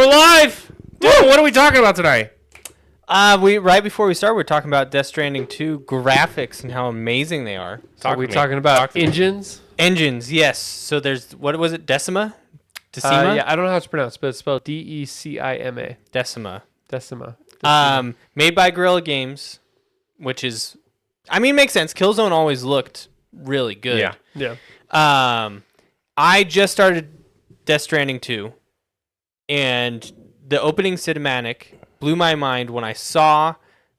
we're live! Dude, what are we talking about tonight? Right before we start, we're talking about Death Stranding 2 graphics and how amazing they are. Are we talking about engines? Engines, yes. So there's, what was it, Decima? Yeah, I don't know how it's pronounced, but it's spelled Decima. Decima. Decima. Made by Guerrilla Games, which is, I mean, makes sense. Killzone always looked really good. Yeah. I just started Death Stranding 2, and the opening cinematic blew my mind when I saw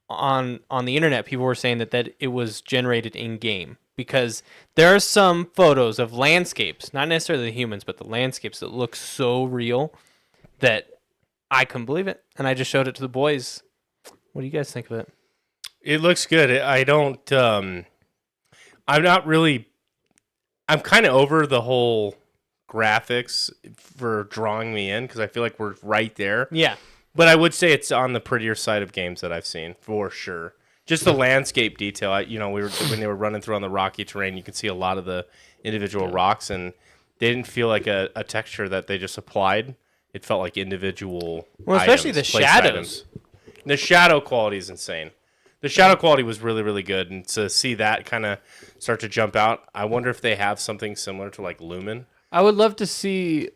on the internet people were saying that it was generated in game, because there are some photos of landscapes, not necessarily the humans, but the landscapes that look so real that I couldn't believe it, and I just showed it to the boys. What do you guys think of it? It looks good. I'm kind of over the whole graphics for drawing me in, because I feel like we're right there. Yeah. But I would say it's on the prettier side of games that I've seen, for sure. Just the landscape detail. When they were running through on the rocky terrain, you could see a lot of the individual rocks, and they didn't feel like a texture that they just applied. It felt like individual especially items, the shadows. The shadow quality is insane. The shadow quality was really, really good, and to see that kind of start to jump out, I wonder if they have something similar to like Lumen. I would love to see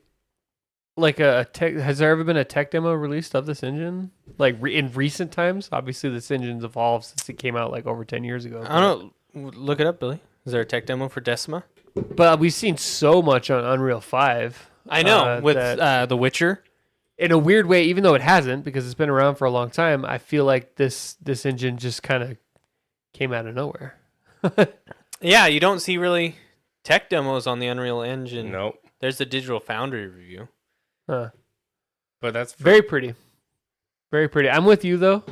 like a tech. Has there ever been a tech demo released of this engine? Like in recent times? Obviously, this engine's evolved since it came out like over 10 years ago. I don't know. Look it up, Billy. Is there a tech demo for Decima? But we've seen so much on Unreal 5. I know, with The Witcher. In a weird way, even though it hasn't, because it's been around for a long time, I feel like this engine just kind of came out of nowhere. Yeah, you don't see really tech demos on the Unreal Engine. Nope. There's the Digital Foundry review. Huh. But that's very pretty. Very pretty. I'm with you though.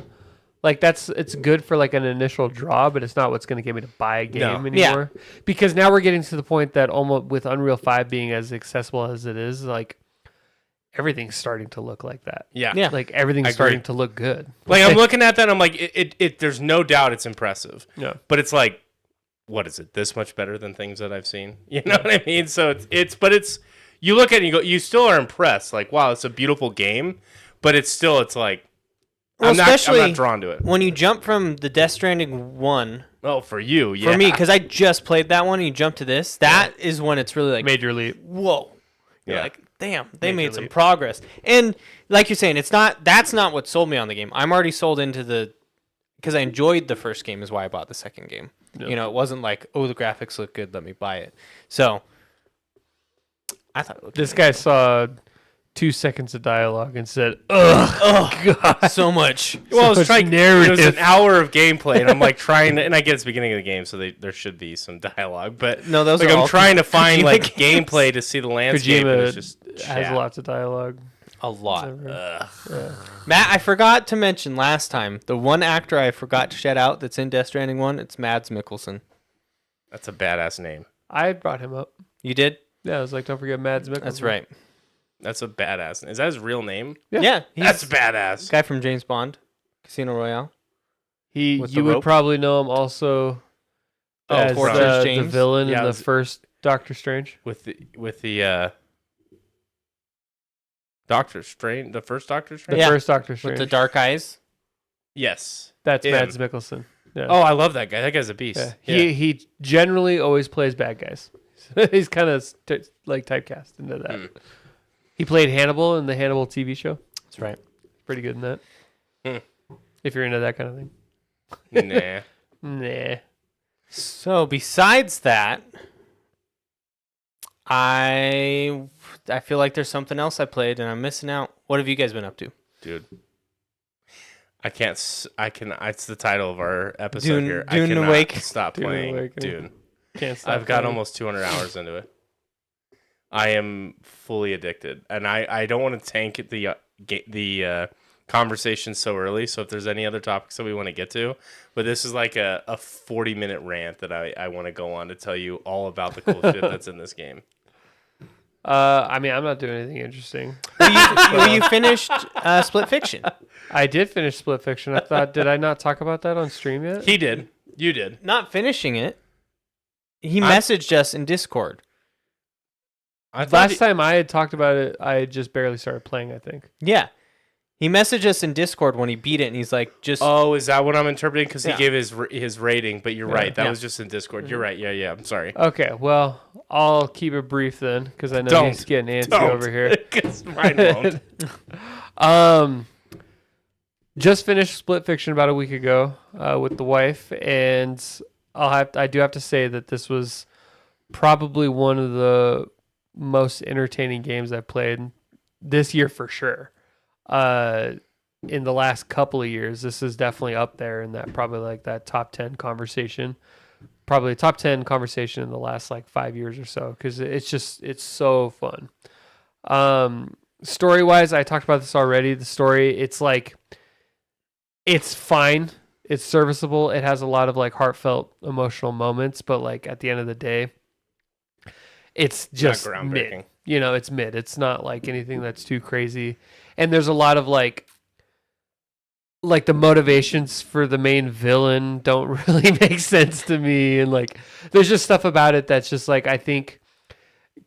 Like it's good for like an initial draw, but it's not what's going to get me to buy a game anymore. Yeah. Because now we're getting to the point that almost with Unreal 5 being as accessible as it is, like everything's starting to look like that. Yeah. Like everything's starting to look good. Like I'm looking at that and I'm like, it there's no doubt it's impressive. Yeah. But it's like, what is it? This much better than things that I've seen? You know what I mean? So it's you look at it and you go, you still are impressed. Like, wow, it's a beautiful game, but it's like, well, I'm not drawn to it. When you jump from the Death Stranding 1. Oh, for you, yeah. For me, because I just played that one and you jump to this, that is when it's really like major leap. Whoa. You're like, damn, they made some progress. And like you're saying, that's not what sold me on the game. I'm already sold into because I enjoyed the first game is why I bought the second game. Yep. You know, it wasn't like, oh, the graphics look good, let me buy it. So I thought it looked this guy saw 2 seconds of dialogue and said, "Ugh, God, so much." Well, it was an hour of gameplay, and I'm like trying to, and I get it's the beginning of the game, so there should be some dialogue, but no, those like are I'm trying to find Kojima like games. gameplay to see the landscape. And it's just has lots of dialogue. A lot. Matt, I forgot to mention last time, the one actor I forgot to shout out that's in Death Stranding 1, it's Mads Mikkelsen. That's a badass name. I brought him up. You did? Yeah, I was like, don't forget Mads Mikkelsen. That's right. That's a badass name. Is that his real name? Yeah. That's badass. Guy from James Bond, Casino Royale. You would probably know him also as the villain in the first Doctor Strange. With the Doctor Strange, the first Doctor Strange? The first Doctor Strange. With the dark eyes? Yes. That's Mads Mikkelsen. Yeah. Oh, I love that guy. That guy's a beast. Yeah. He generally always plays bad guys. He's kind of like typecast into that. Mm. He played Hannibal in the Hannibal TV show. That's right. Pretty good in that. If you're into that kind of thing. Nah. So besides that, I feel like there's something else I played and I'm missing out. What have you guys been up to? Dude. It's the title of our episode here. Dune I cannot Awake. Stop playing Dune. Can't stop I've got almost 200 hours into it. I am fully addicted, and I don't want to tank the conversation so early. So if there's any other topics that we want to get to, but this is like a 40-minute rant that I want to go on to tell you all about the cool shit that's in this game. I mean, I'm not doing anything interesting. You finished Split Fiction. I did finish Split Fiction. Did I not talk about that on stream yet? He did. You did. Not finishing it. He messaged us in Discord. Last time I had talked about it, I had just barely started playing, I think. Yeah. He messaged us in Discord when he beat it, and he's like, just... Oh, is that what I'm interpreting? Because he Yeah. gave his rating, but you're right. That Yeah. was just in Discord. You're right. Yeah, I'm sorry. Okay, well, I'll keep it brief then, because I know Don't. he's getting antsy Don't. over here. 'Cause mine won't. Just finished Split Fiction about a week ago with the wife, and I do have to say that this was probably one of the most entertaining games I've played this year for sure. In the last couple of years, this is definitely up there in that probably like that top 10 conversation. Probably a top 10 conversation in the last like 5 years or so, because it's so fun. Story wise, I talked about this already. The story, it's fine. It's serviceable. It has a lot of like heartfelt emotional moments, but like at the end of the day, it's just Not groundbreaking. mid. You know, it's mid. It's not like anything that's too crazy. And there's a lot of like the motivations for the main villain don't really make sense to me, and like there's just stuff about it that's just like I think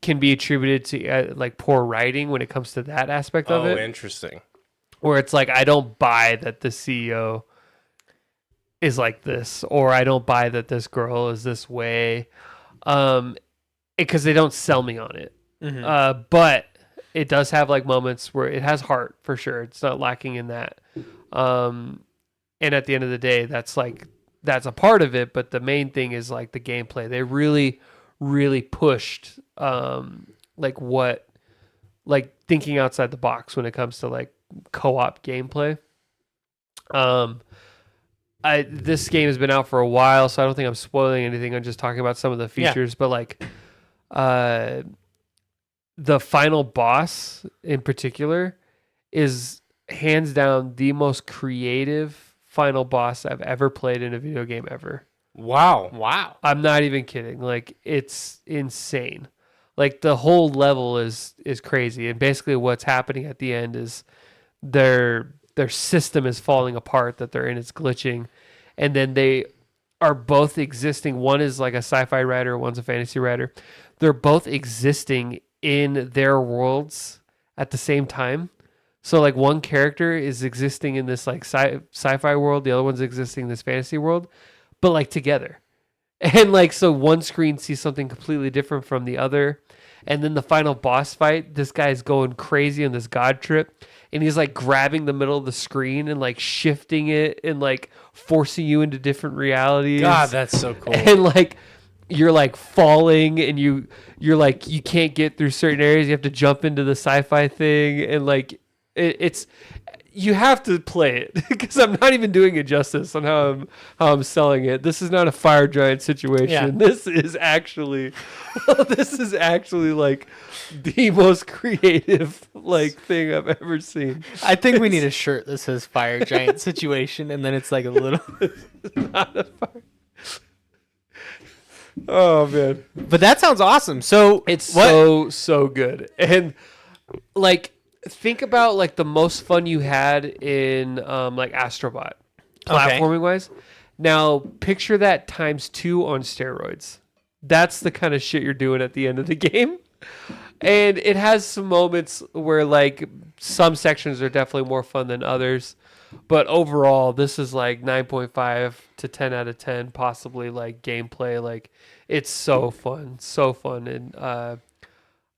can be attributed to like poor writing when it comes to that aspect of it. Oh, interesting. Where it's like I don't buy that the CEO is like this, or I don't buy that this girl is this way, because they don't sell me on it. Mhm. But it does have like moments where it has heart for sure. It's not lacking in that. And at the end of the day, that's a part of it. But the main thing is like the gameplay. They really, really pushed like thinking outside the box when it comes to like co-op gameplay. This game has been out for a while, so I don't think I'm spoiling anything. I'm just talking about some of the features, but like the final boss in particular is hands down the most creative final boss I've ever played in a video game ever. Wow. Wow. I'm not even kidding. Like it's insane. Like the whole level is crazy, and basically what's happening at the end is their system is falling apart that they're in. It's glitching, and then they are both existing. One is like a sci-fi writer, one's a fantasy writer. They're both existing in their worlds at the same time. So like one character is existing in this like sci-fi world, the other one's existing in this fantasy world, but like together. And like so one screen sees something completely different from the other. And then the final boss fight, this guy's going crazy on this god trip, and he's like grabbing the middle of the screen and like shifting it and like forcing you into different realities. God, that's so cool. And like you're like falling, and you're like you can't get through certain areas. You have to jump into the sci-fi thing, and like it's you have to play it because I'm not even doing it justice on how I'm selling it. This is not a fire giant situation. Yeah. This is actually like the most creative like thing I've ever seen. I think we need a shirt that says Fire Giant Situation, and then it's like a little... Not a fire. Oh man, But that sounds awesome. So it's so good. And like think about like the most fun you had in like Astrobot, platforming wise. Now picture that times 2 on steroids. That's the kind of shit you're doing at the end of the game. And it has some moments where like some sections are definitely more fun than others. But overall, this is like 9.5 to 10 out of 10, possibly like gameplay. Like it's so fun. And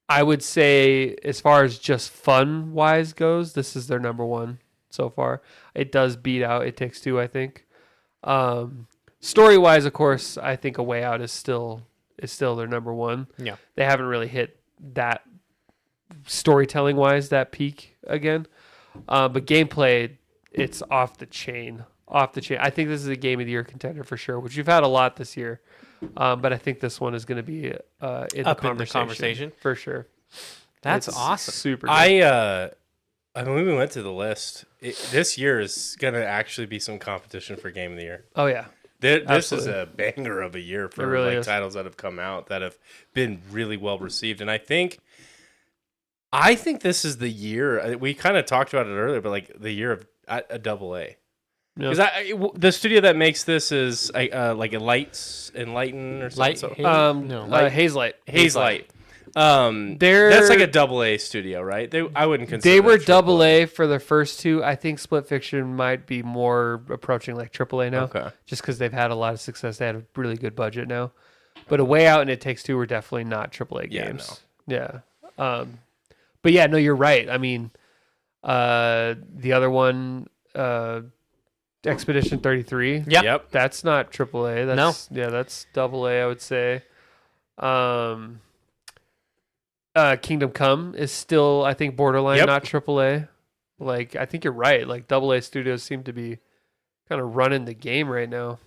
I would say as far as just fun wise goes, this is their number one so far. It does beat out It Takes Two, I think. Story wise, of course, I think A Way Out is still their number one. Yeah. They haven't really hit that storytelling wise, that peak again. But gameplay, it's off the chain. I think this is a game of the year contender for sure, which you've had a lot this year. But I think this one is going to be in the conversation for sure. That's It's awesome. Super good. I mean, when we went to the list, this year is going to actually be some competition for Game of the Year. Oh yeah. This is a banger of a year for really like is. titles that have come out that have been really well received, and I think this is the year. We kind of talked about it earlier, but like the year of a double A. Yeah. Because the studio that makes this is like a Enlighten or something. Light- Hazelight. Hazelight. That's like a double A studio, right? I wouldn't consider They were that double AAA. A for their first two. I think Split Fiction might be more approaching like triple A now. Okay. Just because they've had a lot of success. They had a really good budget now. But A Way Out and It Takes Two were definitely not triple A Yeah, games. Yeah. But yeah, no, you're right. I mean, the other one, Expedition 33. Yep. That's not triple A. Yeah, that's double A, I would say. Kingdom Come is still, I think, borderline not triple A. Like, I think you're right. Like, double A studios seem to be kind of running the game right now.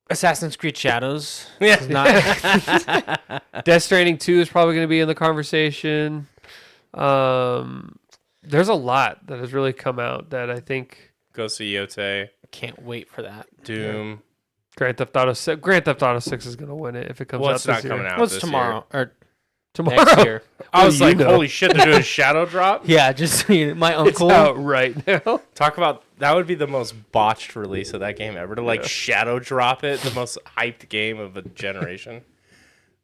Assassin's Creed Shadows. Yeah. Is not. Death Stranding 2 is probably going to be in the conversation. There's a lot that has really come out that I think Ghost of Yotei, Can't wait for that. Doom. Grand Theft Auto 6 is going to win it if it comes out It's this not year. coming out. What's this tomorrow year. or Tomorrow. next year? I was do you like, know? holy shit, they're doing a shadow drop. Yeah, just my It's uncle. out right now. Talk about that would be the most botched release of that game ever to like shadow drop it, the most hyped game of a generation.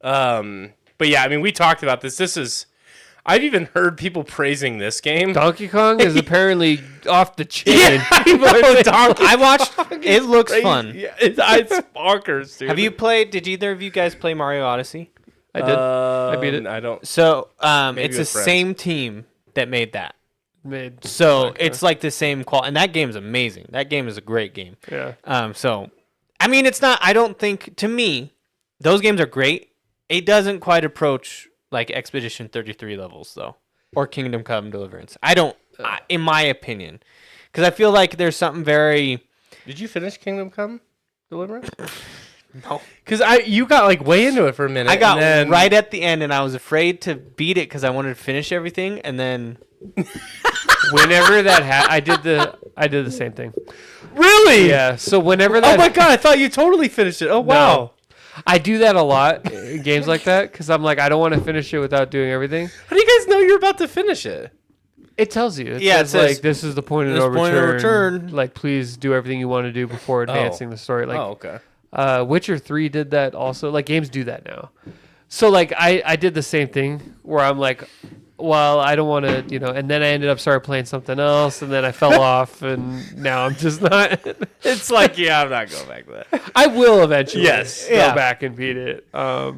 But yeah, I mean, we talked about this. I've even heard people praising this game. Donkey Kong is apparently off the chain. I watched. It looks Crazy. fun. Yeah, it's bonkers, dude. Have you played? Did either of you guys play Mario Odyssey? I did. I beat it. I don't. So Maybe it's the with friends. same team that made that. Made. So Okay. it's like the same quality, and that game is amazing. That game is a great game. Yeah. So, I mean, it's not. I don't think to me, those games are great. It doesn't quite approach like Expedition 33 levels though, or Kingdom Come Deliverance. I don't, in my opinion, because I feel like there's something very. Did you finish Kingdom Come Deliverance? No. Because you got like way into it for a minute. I got and then, right at the end, and I was afraid to beat it because I wanted to finish everything, and then Whenever that I did the same thing. Really? Yeah. So whenever that Oh my god! I thought you totally finished it. Oh wow! I do that a lot in games like that because I'm like, I don't want to finish it without doing everything. How do you guys know you're about to finish it? It tells you. It Yeah, it says, says, like, this is the point of "This no point of return. return." Like, please do everything you want to do before advancing the story. Like, okay. Witcher 3 did that also. Like, games do that now. So, like, I did the same thing where I'm like, well, I don't want to, and then I ended up started playing something else, and then I fell off, and now I'm just not. It's like, yeah, I'm not going back to that. I will eventually Yes. go Yeah. back and beat it. But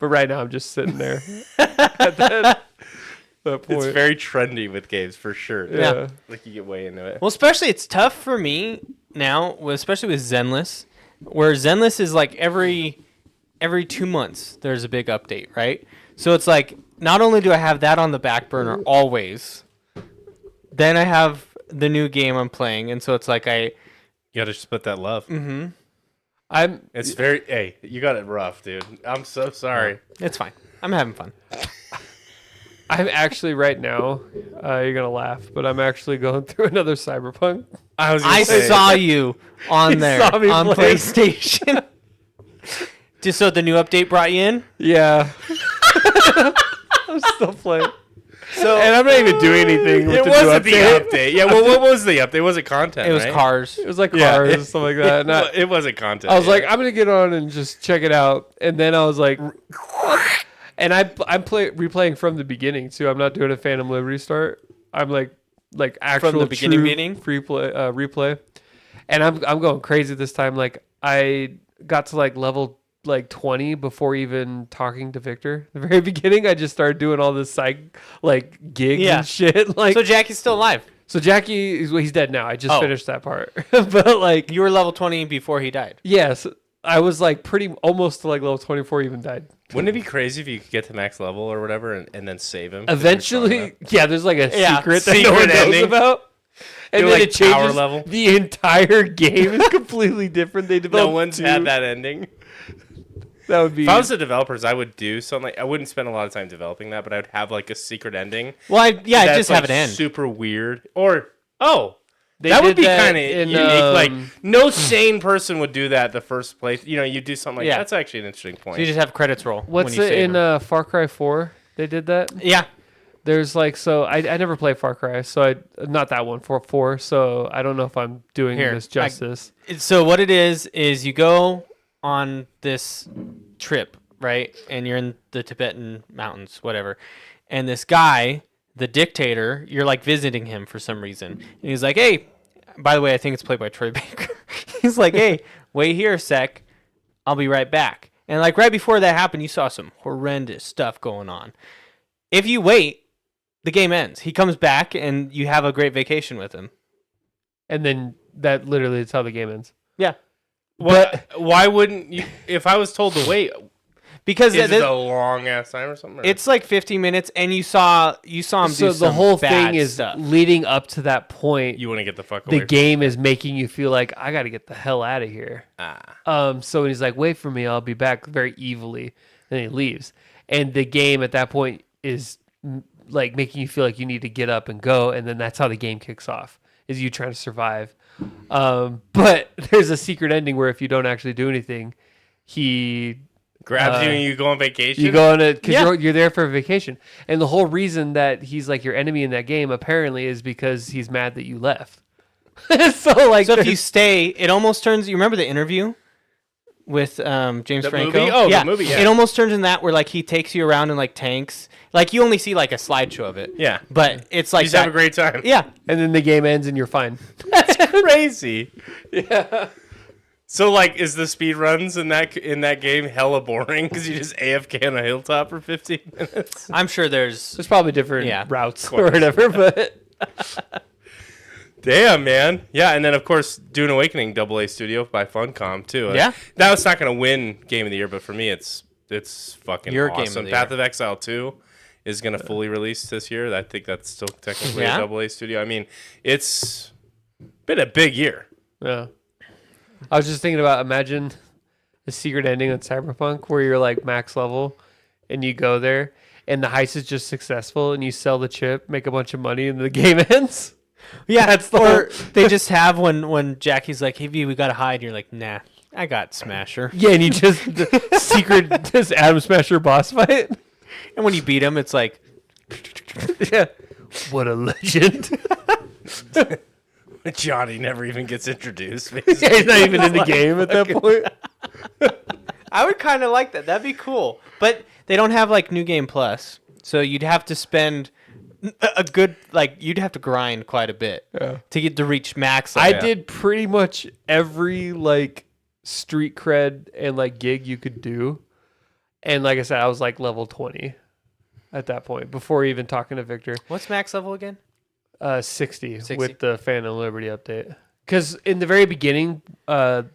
right now I'm just sitting there at that point. It's very trendy with games for sure. yeah. Like you get way into it. well, especially it's tough for me now, especially with Zenless, where Zenless is like every 2 months there's a big update, right? So it's like not only do I have that on the back burner always, then I have the new game I'm playing, and so it's like You got to split that love. It's Hey, you got it rough, dude. I'm so sorry. it's fine. I'm having fun. I'm actually right now. You're gonna laugh, but I'm actually going through another Cyberpunk. I saw you on there saw me on play. PlayStation. Just so the new update brought you in. Yeah. I'm still playing, So and I'm not even doing anything. With It the wasn't new the update. update. Yeah, well, what was the update? Was it content? it was right? Cars. It was like Yeah. cars and stuff like that. And It wasn't content. I was yeah. like, I'm gonna get on and just check it out, and then I was like, and I'm replaying from the beginning too. I'm not doing a Phantom Liberty start. I'm like actual the beginning, true beginning? free play replay, and I'm going crazy this time. Like I got to like level like 20 before even talking to Victor. The very beginning, I just started doing all this side like gigs Yeah. and shit. Like So Jackie's still alive. so Jackie he's dead now. I just Oh. finished that part, but like You were level 20 before he died. yes. I was like pretty almost to like level 24 even died. Wouldn't it be crazy if you could get to max level or whatever and then save him? 'cause you're strong Eventually, enough? yeah, there's like a Yeah, secret that no secret one knows ending. about. And Do, then like, it changes power level? the entire game is completely different. They No developed one's two. had that ending. That would be If I was the developers, I would do something. I wouldn't spend a lot of time developing that, but I would have like a secret ending. Well, I that's, just have like, it end. super weird. Or They that would did be that kind of in, unique. Like no sane person would do that the first place. You do something like Yeah. that's actually an interesting point. So you just have credits roll. what's when you it save in them. Far Cry 4? They did that. Yeah. There's like I never played Far Cry, so I not that one for 4. So I don't know if I'm doing Here, this justice. So what it is you go on this trip right? And you're in the Tibetan mountains, whatever. And this guy, the dictator, you're like visiting him for some reason. And he's like, hey, by the way, I think it's played by Troy Baker. He's like, hey, wait here a sec. I'll be right back. And like right before that happened, you saw some horrendous stuff going on. If you wait, the game ends. He comes back and you have a great vacation with him. And then that literally is how the game ends. Yeah. Why wouldn't you? If I was told to wait, because is it a long ass time or something? Or? It's like 15 minutes, and you saw him do some So the whole thing is stuff. leading up to that point. You want to get the fuck away. The game is making you feel like I got to get the hell out of here. So he's like, wait for me, I'll be back, very evilly, and he leaves. And the game at that point is like making you feel like you need to get up and go, and then that's how the game kicks off. Is you trying to survive. But there's a secret ending where if you don't actually do anything, he grabs you and you go on vacation. You go on it because you're there for a vacation. And the whole reason that he's like your enemy in that game apparently is because he's mad that you left. So if you stay, it almost turns. You remember the interview with James Franco? Movie? Oh, the movie. Yeah. It almost turns in that where like he takes you around in like tanks. Like you only see like a slideshow of it. Yeah, but it's like you just have a great time. Yeah, and then the game ends and you're fine. That's crazy. Yeah. So like, is the speed runs in that game hella boring because you just AFK on a hilltop for 15 minutes? I'm sure there's probably different routes or whatever, but damn, man. Yeah, and then of course Dune Awakening AA Studio by Funcom too. Yeah, that was not going to win Game of the Year, but for me it's fucking your awesome. Game of the Path Year. of Exile 2 is going to fully release this year. I think that's still technically a AA studio. I mean, it's been a big year. Yeah. I was just thinking about, imagine the secret ending on Cyberpunk where you're like max level and you go there and the heist is just successful and you sell the chip, make a bunch of money, and the game ends. Yeah, that's or they just have when Jackie's like, "Hey, V, we gotta hide." And you're like, "Nah, I got Smasher." Yeah, and you just the secret this Adam Smasher boss fight. And when you beat him, it's like, yeah, what a legend. Johnny never even gets introduced. Yeah, he's not even in the game at that point. I would kind of like that. That'd be cool. But they don't have like New Game Plus, so you'd have to spend a good you'd have to grind quite a bit to get to reach max. I did pretty much every street cred and gig you could do, and like I said, I was like level 20 at that point before even talking to Victor. What's max level again? 60 with the Phantom Liberty update. Because in the very beginning, the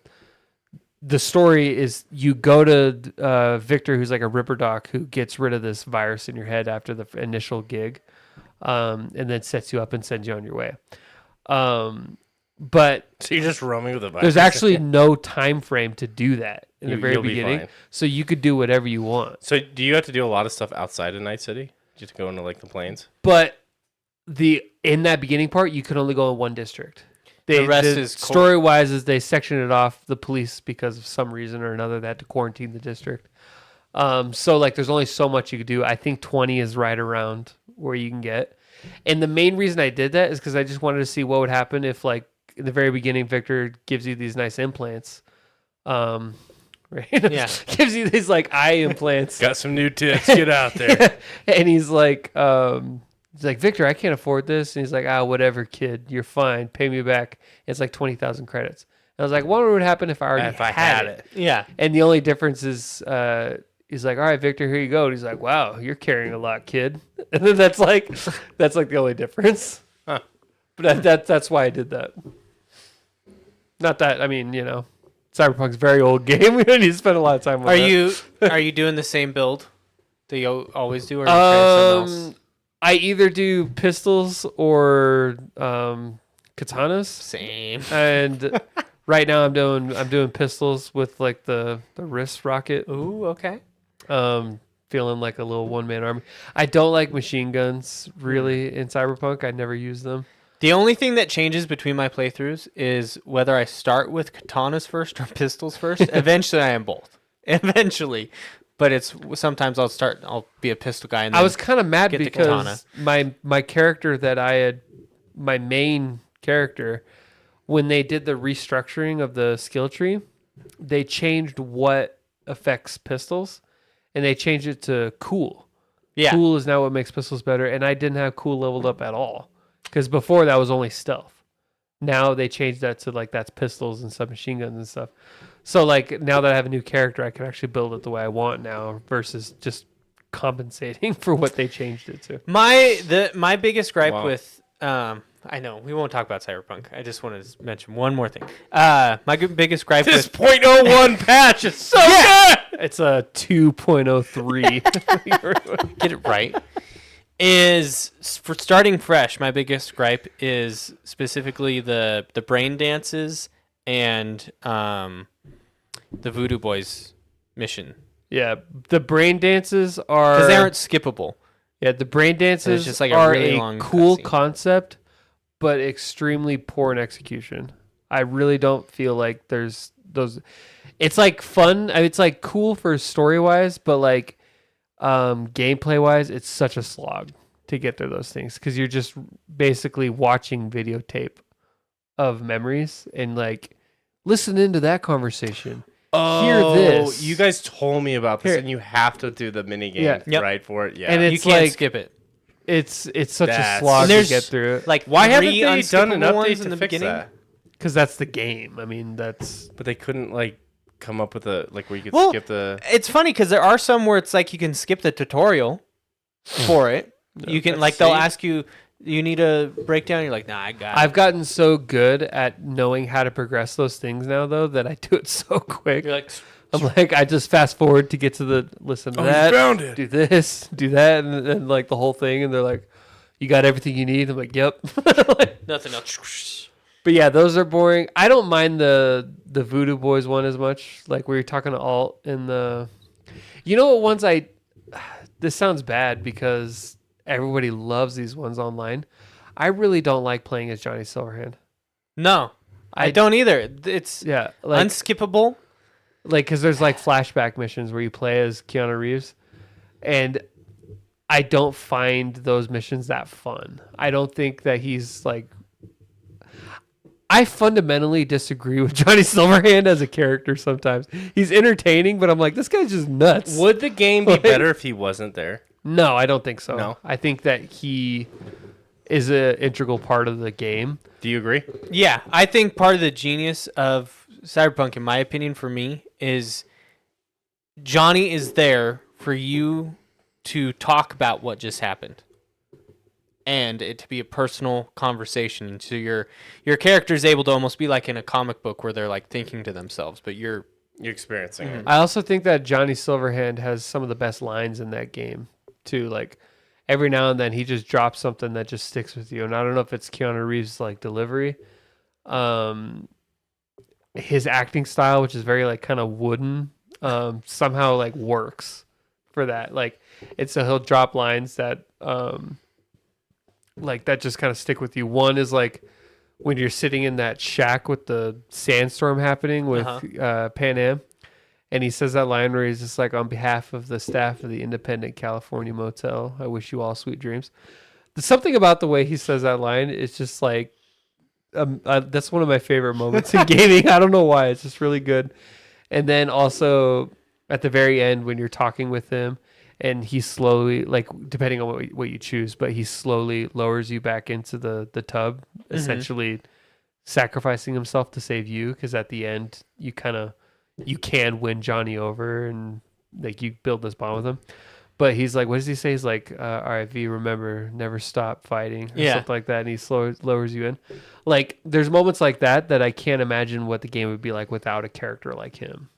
story is you go to Victor, who's like a Ripper Doc, who gets rid of this virus in your head after the initial gig, and then sets you up and sends you on your way. But so you're just roaming with a virus. There's actually no time frame to do that in the very you'll be beginning, fine. so you could do whatever you want. So do you have to do a lot of stuff outside of Night City? Just go into the plains? But in that beginning part, you could only go in one district. The rest is story wise is they section it off, the police, because of some reason or another, they had to quarantine the district. So there's only so much you could do. I think 20 is right around where you can get. And the main reason I did that is because I just wanted to see what would happen if in the very beginning Victor gives you these nice implants. Right? Yeah. Gives you these eye implants. Got some new tits. Get out there. And he's like, Victor, I can't afford this. And he's like, whatever, kid, you're fine. Pay me back. It's 20,000 credits. And I was like, what would happen if I already had it? Yeah. And the only difference is, he's like, all right, Victor, here you go. And he's like, wow, you're carrying a lot, kid. And then that's the only difference. Huh. But that's why I did that. Not that, Cyberpunk's a very old game. We don't need to spend a lot of time on that. Are you doing the same build that you always do, or are you trying something else? I either do pistols or katanas. Same. And right now I'm doing pistols with the wrist rocket. Ooh, okay. Feeling like a little one-man army. I don't like machine guns really in Cyberpunk. I never use them. The only thing that changes between my playthroughs is whether I start with katanas first or pistols first. Eventually, I am both. Eventually. But it's sometimes I'll be a pistol guy. And then I was kind of mad get the because my character that I had, my main character, when they did the restructuring of the skill tree, they changed what affects pistols. and they changed it to cool. Yeah. Cool is now what makes pistols better, and I didn't have cool leveled up at all because before that was only stealth. Now they changed that to like that's pistols and submachine guns and stuff. So like now that I have a new character, I can actually build it the way I want now versus just compensating for what they changed it to. My biggest gripe Wow. with I know we won't talk about Cyberpunk. I just wanted to mention one more thing. Biggest gripe This with 0.01 patch is so good. It's a 2.03. get it right is for starting fresh. My biggest gripe is specifically the brain dances and the Voodoo Boys mission Yeah, the brain dances are because they aren't skippable. Yeah, the brain dances just like a are really a long cool cutscene. concept, but extremely poor in execution. I really don't feel like there's those. It's like fun. It's like cool for story wise, but like gameplay wise, it's such a slog to get through those things because you're just basically watching videotape of memories and like listen into that conversation. Hear this. You guys told me about this, Here. and you have to do the mini game Yeah. Yep. right for it. Yeah. And You it's can't like skip it. it's such a That's- slog And to there's get through it. Like Why haven't three they done an unskippable ones update in to the fix beginning? that? Because that's the game. I mean, that's But they couldn't like come up with a like where you could Well, skip the. It's funny because there are some where it's like you can skip the tutorial for it. You can like they'll see. ask you need a breakdown. You're like, nah, I got it. I've gotten so good at knowing how to progress those things now, though, that I do it so quick. You're like, I'm like, I just fast forward to get to the listen to that, found it. do this, do that, and then like the whole thing, and they're like, "You got everything you need." I'm like, "Yep." Like, nothing else. but yeah, those are boring. I don't mind the Voodoo Boys one as much. Like where you're talking to Alt in the, you know what ones I. This sounds bad because everybody loves these ones online. I really don't like playing as Johnny Silverhand. No, I I- don't either. It's Yeah, like unskippable. like because there's like flashback missions where you play as Keanu Reeves, and I don't find those missions that fun. I don't think that he's like. I fundamentally disagree with Johnny Silverhand as a character sometimes. He's entertaining, but I'm like, this guy's just nuts. Would the game be Like- better if he wasn't there? No, I don't think so. No? I think that he is an integral part of the game. Do you agree? Yeah, I think part of the genius of Cyberpunk, in my opinion, for me, is Johnny is there for you to talk about what just happened, and it to be a personal conversation. So your character is able to almost be like in a comic book where they're like thinking to themselves, but you're You're experiencing it. I also think that Johnny Silverhand has some of the best lines in that game too. Like every now and then he just drops something that just sticks with you. And I don't know if it's Keanu Reeves' like delivery. His acting style, which is very like kind of wooden, somehow like works for that. Like it's so he'll drop lines that like that just kind of stick with you. One is like when you're sitting in that shack with the sandstorm happening with Pan Am, and he says that line where he's just like, on behalf of the staff of the Independent California Motel, I wish you all sweet dreams. There's something about the way he says that line. It's just like, that's one of my favorite moments in gaming. I don't know why. It's just really good. And then also at the very end when you're talking with him, and he slowly, like depending on what you choose, but he slowly lowers you back into the tub, essentially sacrificing himself to save you. Because at the end, you can win Johnny over, and like you build this bond with him. But he's like, what does he say? He's like, all right, V, remember, never stop fighting, or something like that. And he lowers you in. Like, there's moments like that I can't imagine what the game would be like without a character like him.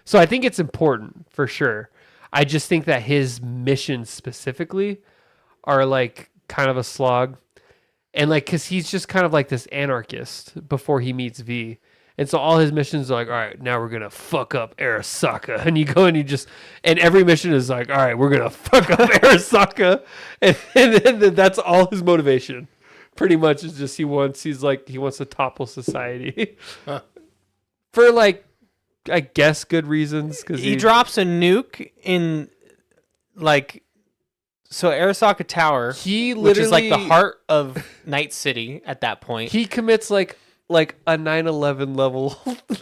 So I think it's important for sure. I just think that his missions specifically are like kind of a slog. And like, cause he's just kind of like this anarchist before he meets V. And so all his missions are like, all right, now we're going to fuck up Arasaka. And you go and and every mission is like, all right, we're going to fuck up Arasaka. And then that's all his motivation. Pretty much is just he wants to topple society. For like, I guess good reasons. Cause he drops a nuke in like so Arasaka Tower, He which is like the literally- heart of Night City at that point. He commits like a 9/11 level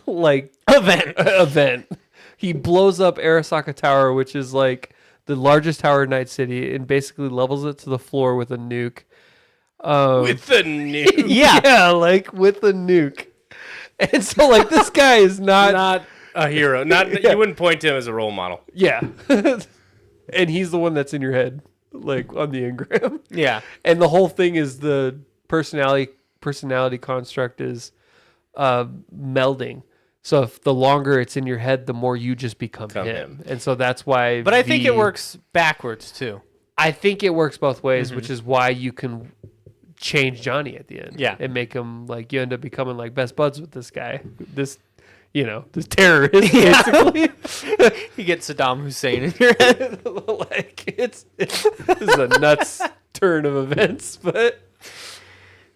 like Event. event he blows up Arasaka Tower, which is like the largest tower in Night City, and basically levels it to the floor with a nuke. With the nuke. Yeah, like with a nuke. And so, like, this guy is not a hero. You wouldn't point to him as a role model. Yeah. And he's the one that's in your head, like on the engram. Yeah. And the whole thing is the personality construct is melding. So if the longer it's in your head, the more you just become him. And so that's why. But I think it works backwards too. I think it works both ways, which is why you can change Johnny at the end. Yeah. And make him like, you end up becoming like best buds with this guy. This terrorist, basically. You get Saddam Hussein in your head. Like, this is a nuts turn of events, but.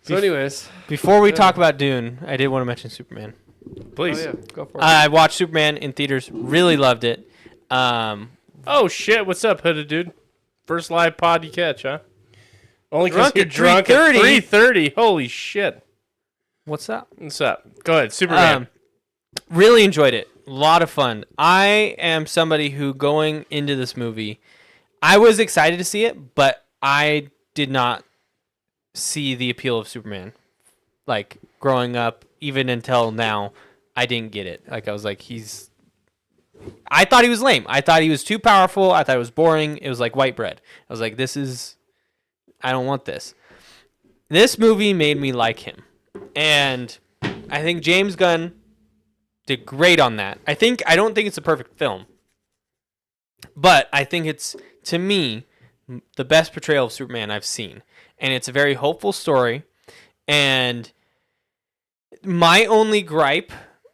So anyways. Before we talk about Dune, I did want to mention Superman. Please. Oh, yeah. Go for it. I watched Superman in theaters. Really loved it. Oh, shit. What's up, Hooded Dude? First live pod you catch, huh? Only because Drunk you're at drunk at 3:30. 3:30. Holy shit. What's up? What's up? Go ahead. Superman. Really enjoyed it. A lot of fun. I am somebody who, going into this movie, I was excited to see it, but I did not see the appeal of Superman. Like, growing up, even until now, I didn't get it. Like, I was like, I thought he was lame. I thought he was too powerful. I thought it was boring. It was like white bread. I was like, I don't want this. This movie made me like him. And I think James Gunn did great on that. I don't think it's a perfect film. But I think it's, to me, the best portrayal of Superman I've seen. And it's a very hopeful story. And my only gripe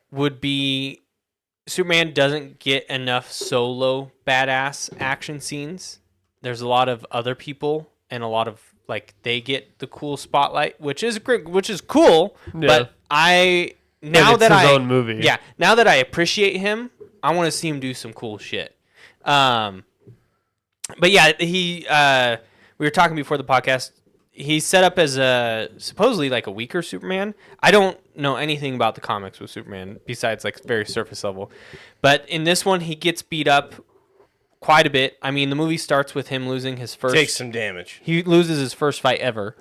would be Superman doesn't get enough solo badass action scenes. There's a lot of other people and a lot of, like, they get the cool spotlight, which is cool. Yeah. But now it's that his own movie. Yeah, now that I appreciate him, I want to see him do some cool shit. But yeah, we were talking before the podcast. He's set up as supposedly like a weaker Superman. I don't know anything about the comics with Superman besides like very surface level. But in this one, he gets beat up quite a bit. I mean, the movie starts with him losing his first. Takes some damage. He loses his first fight ever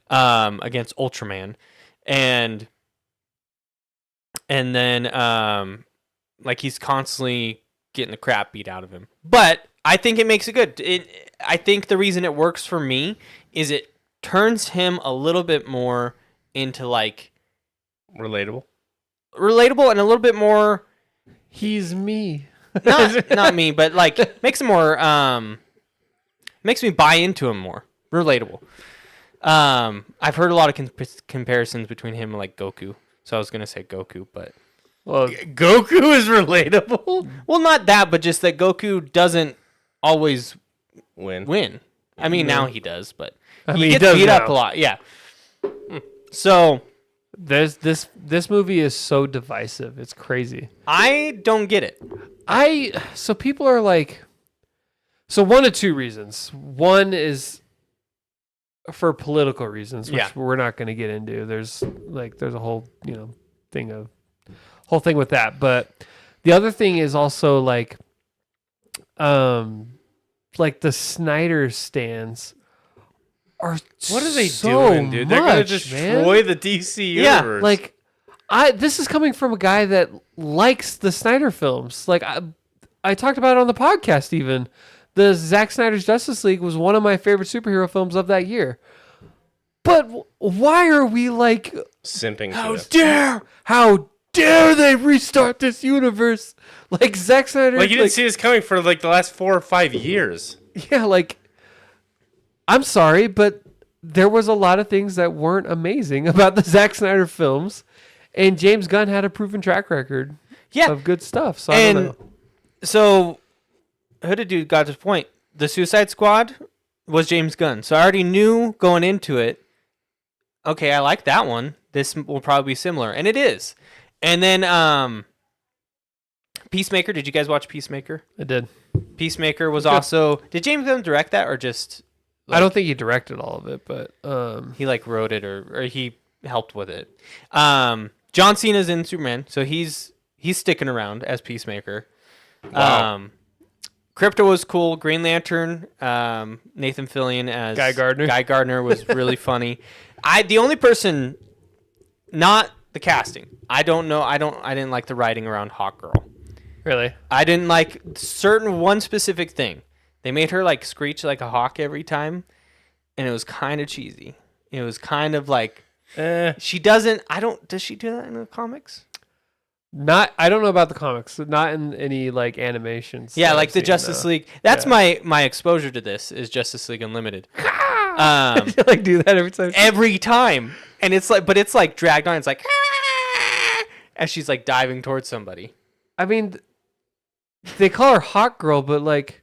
against Ultraman, and then like he's constantly getting the crap beat out of him. But I think it makes it good. I think the reason it works for me is it turns him a little bit more into like relatable and a little bit more. He's me. Not me, but like makes him more. Makes me buy into him more. Relatable. I've heard a lot of comparisons between him and like Goku. So I was gonna say Goku, but Goku is relatable. Well, not that, but just that Goku doesn't always win. I mean, now he does, but he gets does beat now. up a lot. Yeah. So this movie is so divisive. It's crazy. I don't get it. So people are like, so one of two reasons. One is for political reasons, which we're not going to get into. There's a whole thing with that. But the other thing is also like the Snyder stands are what are they so doing, dude? They're gonna destroy the DC universe. Like this is coming from a guy that likes the Snyder films. Like I talked about it on the podcast. Even the Zack Snyder's Justice League was one of my favorite superhero films of that year. But why are we like simping? How dare they restart this universe? Like Zack Snyder, like you didn't see this coming for like the last 4 or 5 years. Yeah, like I'm sorry, but there was a lot of things that weren't amazing about the Zack Snyder films, and James Gunn had a proven track record of good stuff. So I don't know. So Hooded Dude got to the point. The Suicide Squad was James Gunn, so I already knew going into it. Okay, I like that one. This will probably be similar, and it is. And then Peacemaker. Did you guys watch Peacemaker? I did. Peacemaker was also. Did James Gunn direct that or just? I don't think he directed all of it, but he like wrote it or he helped with it. John Cena's in Superman, so he's sticking around as Peacemaker. Wow. Crypto was cool. Green Lantern, Nathan Fillion as Guy Gardner. Guy Gardner was really funny. The only person, not the casting. I don't know. I didn't like the writing around Hawkgirl. Really? I didn't like one specific thing. They made her like screech like a hawk every time, and it was kind of cheesy. It was kind of like she doesn't. Does she do that in the comics? I don't know about the comics. Not in any like animations. Yeah, that like I've the seen, Justice League. That's my exposure to this is Justice League Unlimited. like do that every time. Every time, and it's like dragged on. It's like as she's like diving towards somebody. I mean, they call her Hawk Girl, but like,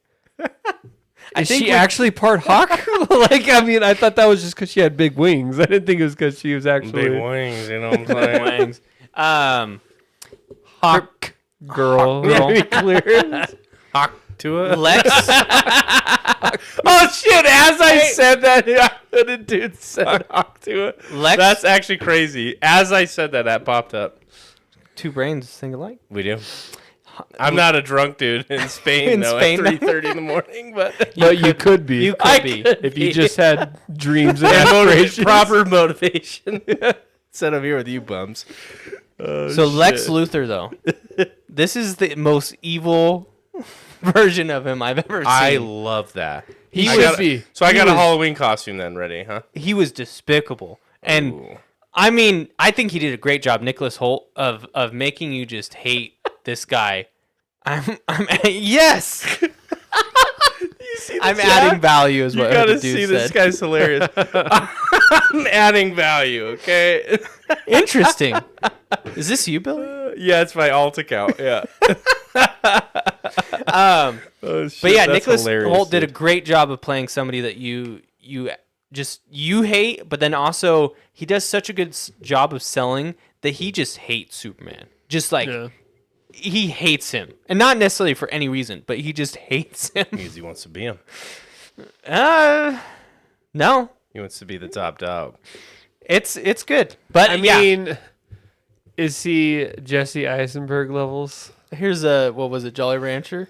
is she actually part hawk? Like, I mean, I thought that was just because she had big wings. I didn't think it was because she was actually Big wings, you know what I'm saying? Wings. Hawk Girl. Girl. To be clear. Hawk to it. Lex. Oh shit! As I said that, the dude said Hawk to it. Lex. That's actually crazy. As I said that popped up. Two brains think alike. We do. I'm not a drunk dude in Spain, In though, Spain. at 3:30 in the morning, but But you could be. You could be. if you just had dreams and and aspirations. proper motivation. Instead of here with you bums. So Lex Luthor, though, this is the most evil version of him I've ever seen. I love that. He I should got- be. So I He got a was- Halloween costume then ready, huh? He was despicable, and Ooh. I mean, I think he did a great job, Nicholas Holt, of making you just hate this guy. I'm yes. I'm adding value, is You what gotta the dude see said. this guy's hilarious. I'm adding value, okay? Interesting. Is this you, Billy? Yeah, it's my alt account. Yeah. Oh, shit, But yeah, that's Nicholas hilarious, Holt did a dude. great job of playing somebody that you hate, but then also he does such a good job of selling that he just hates Superman. Just like he hates him, and not necessarily for any reason, but he just hates him. Because he wants to be him. No, He wants to be the top dog. it's good, but I mean, is he Jesse Eisenberg levels? here's a what was it, Jolly Rancher?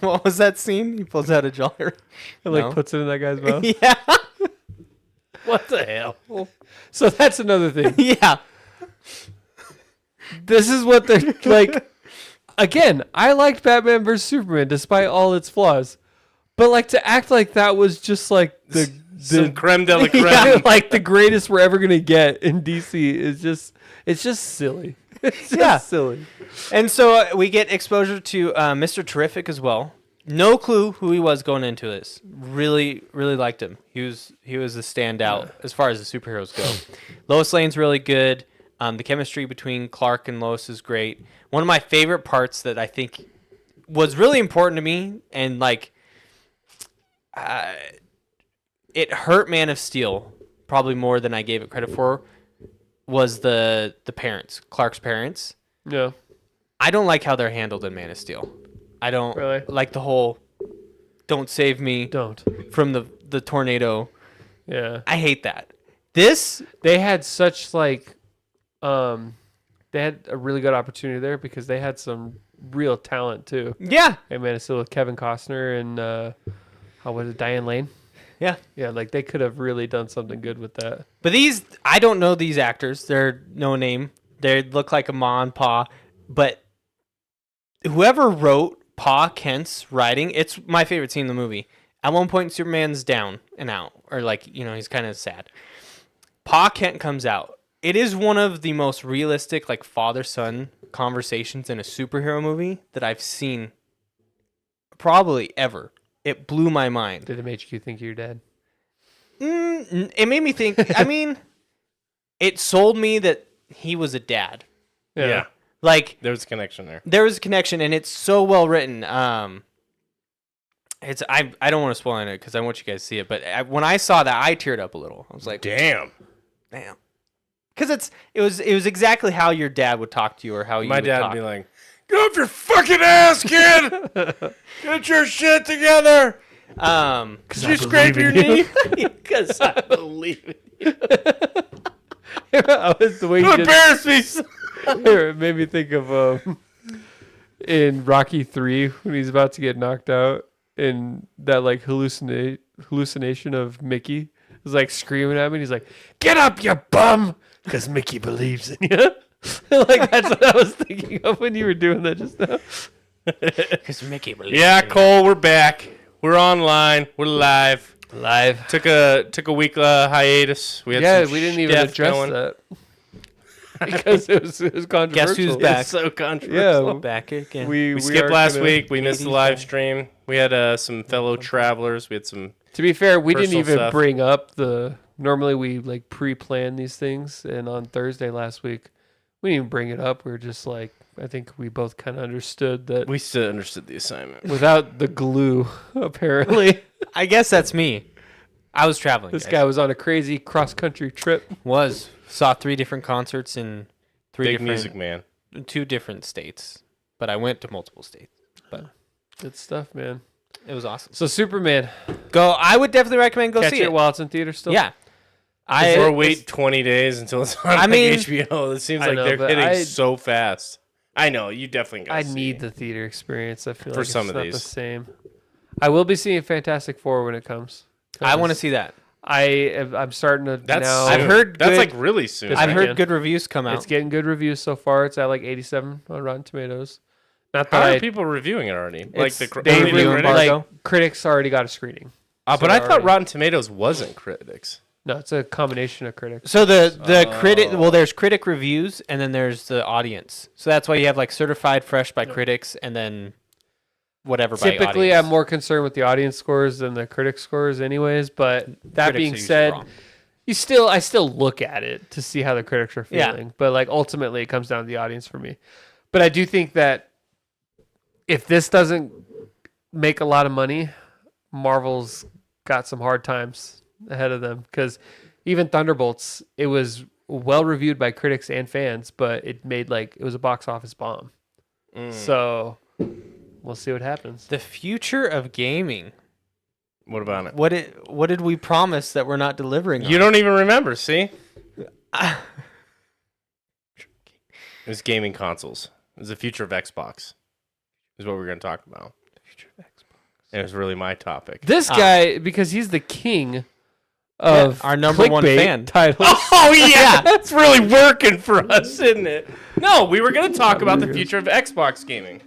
What was that scene? He pulls out a Jolly Rancher. Like puts it in that guy's mouth. Yeah, What the hell? So that's another thing. yeah. This is what they're like. Again, I liked Batman vs Superman despite all its flaws, but like to act like that was just like Some creme de la creme. yeah, like the greatest we're ever gonna get in DC is just silly. It's just silly. And so we get exposure to Mr. Terrific as well. No clue who he was going into this. Really, really liked him. He was a standout as far as the superheroes go. Lois Lane's really good. The chemistry between Clark and Lois is great. One of my favorite parts that I think was really important to me, and like, it hurt Man of Steel probably more than I gave it credit for, was the parents, Clark's parents. Yeah. I don't like how they're handled in Man of Steel. I don't Really? like the whole "don't save me" Don't. from the tornado. Yeah. I hate that. This They had such like they had a really good opportunity there because they had some real talent too. yeah. Hey man, it's still with Kevin Costner and how was it, Diane Lane? Yeah. Yeah, like they could have really done something good with that. But these, I don't know these actors. They're no name. They look like a Ma and Pa. But whoever wrote Pa Kent's writing, it's my favorite scene in the movie. At one point, Superman's down and out, or like, he's kind of sad. Pa Kent comes out. It is one of the most realistic, like, father-son conversations in a superhero movie that I've seen probably ever. It blew my mind. Did it make you think you're dead? It made me think, I mean, it sold me that he was a dad. Yeah. Like, There's a connection there. there was a connection, and it's so well written. It's I don't want to spoil it because I want you guys to see it, but when I saw that, I teared up a little. I was like, Damn. because it was exactly how your dad would talk to you, or how you My would dad talk. would be like, "Get off your fucking ass, kid! Get your shit together! Did you scrape your knee? Because I believe in you. I was the way You you just, embarrass me. it made me think of in Rocky 3 when he's about to get knocked out, and that like hallucination of Mickey is like screaming at me. And he's like, "Get up, you bum!" Because Mickey believes in you. Like that's what I was thinking of when you were doing that just now. Because Mickey believes. Yeah, Cole, we're back. We're online. We're live. Took a week hiatus. We had we didn't even address that because it was controversial. Guess who's back? It's so controversial. Yeah, Back again. We skipped last week. We missed the 80s live back. stream. We had some fellow travelers. We had some. To be fair, we didn't Personal even stuff. bring up the. Normally we like pre-plan these things, and on Thursday last week, we didn't even bring it up. We were just like, I think we both kind of understood that We still understood the assignment. without the glue, apparently, I guess that's me. I was traveling. this guys. guy was on a crazy cross-country trip. saw 3 different concerts in 3 Big different music man. 2 different states, but I went to multiple states. But Good stuff, man. it was awesome. So Superman, I would definitely recommend go catch see it it. while it's in theater still. Yeah. Or wait 20 days until it's on I mean- HBO. It seems I like know, they're but hitting so fast. I know, you definitely got I to need the theater experience. I feel For like some it's of not the these. same. I will be seeing Fantastic Four when it comes. I want to 'cause see that. I'm starting to That's now. I've soon. heard That's good- like really soon. This I've weekend. heard good reviews come out. It's getting good reviews so far. It's at like 87 on Rotten Tomatoes. Not How that are people reviewing it already? Like it's- the they review really- embargo? like critics already got a screening. but so I thought already- Rotten Tomatoes wasn't critics. No, it's a combination of critics. So the critic, well, there's critic reviews and then there's the audience. So that's why you have like certified fresh by critics and then whatever by Typically, audience. I'm more concerned with the audience scores than the critic scores, anyways. But that Critics are being usually said, wrong. I still look at it to see how the critics are Yeah. feeling. But like ultimately, it comes down to the audience for me. But I do think that if this doesn't make a lot of money, Marvel's got some hard times ahead of them because even Thunderbolts, it was well reviewed by critics and fans, but it was a box office bomb. So we'll see what happens. The future of gaming. What about it? What did we promise that we're not delivering on? You don't even remember, see? It was gaming consoles. It was the future of Xbox. Is what we're going to talk about. future of Xbox. And it was really my topic. This guy, because he's the king of our number one clickbait fan. titles. Oh yeah, that's really working for us, isn't it? No, we were going to talk about the future of Xbox gaming.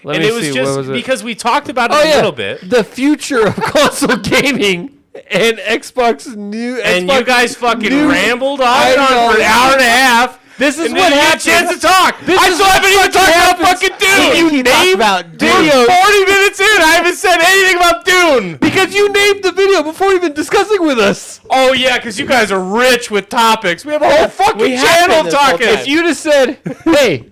Let And me it was see, just what was it? because we talked about it Oh, a yeah. little bit. The future of console gaming and Xbox new. And Xbox you guys fucking new- rambled on I and on know. for an hour and a half. This is And what then you had a happens. chance to talk. I still haven't even talked about fucking Dune. You talked about Dude, Dune. 40 minutes in, I haven't said anything about Dune. Because you named the video before even discussing with us. Oh yeah, because you guys are rich with topics. We have a whole fucking We have channel been this whole talking. time. If you just said, "Hey,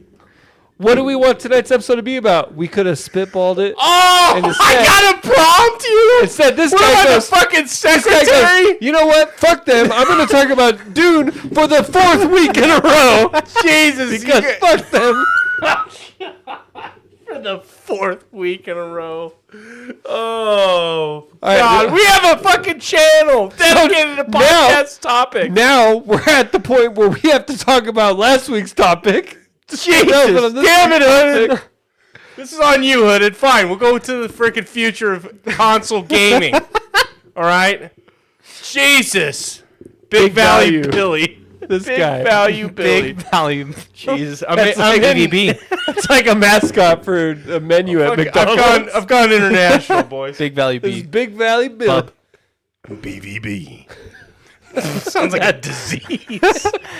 what do we want tonight's episode to be about?" We could have spitballed it. Oh, And I instead- gotta prompt you. Instead, this What guy am I, the goes. fucking This guy secretary? goes, you know what? Fuck them. I'm going to talk about Dune for the 4th week in a row. Jesus, Because fuck them. for the 4th week in a row. Oh, right, God. well- We have a fucking channel dedicated to podcast topics. Now we're at the point where we have to talk about last week's topic. Jesus, No, but damn it, Hooded. This is on you, Hooded. Fine, we'll go to the freaking future of console gaming. All right? Jesus. Big Value value. Billy. This Big guy. Value Billy. Big value. Jesus. That's like BVB. It's like a mascot for a menu at McDonald's. I've gone international, boys. Big value This is B. Big Valley Bill. Bub. BVB. Sounds like a disease.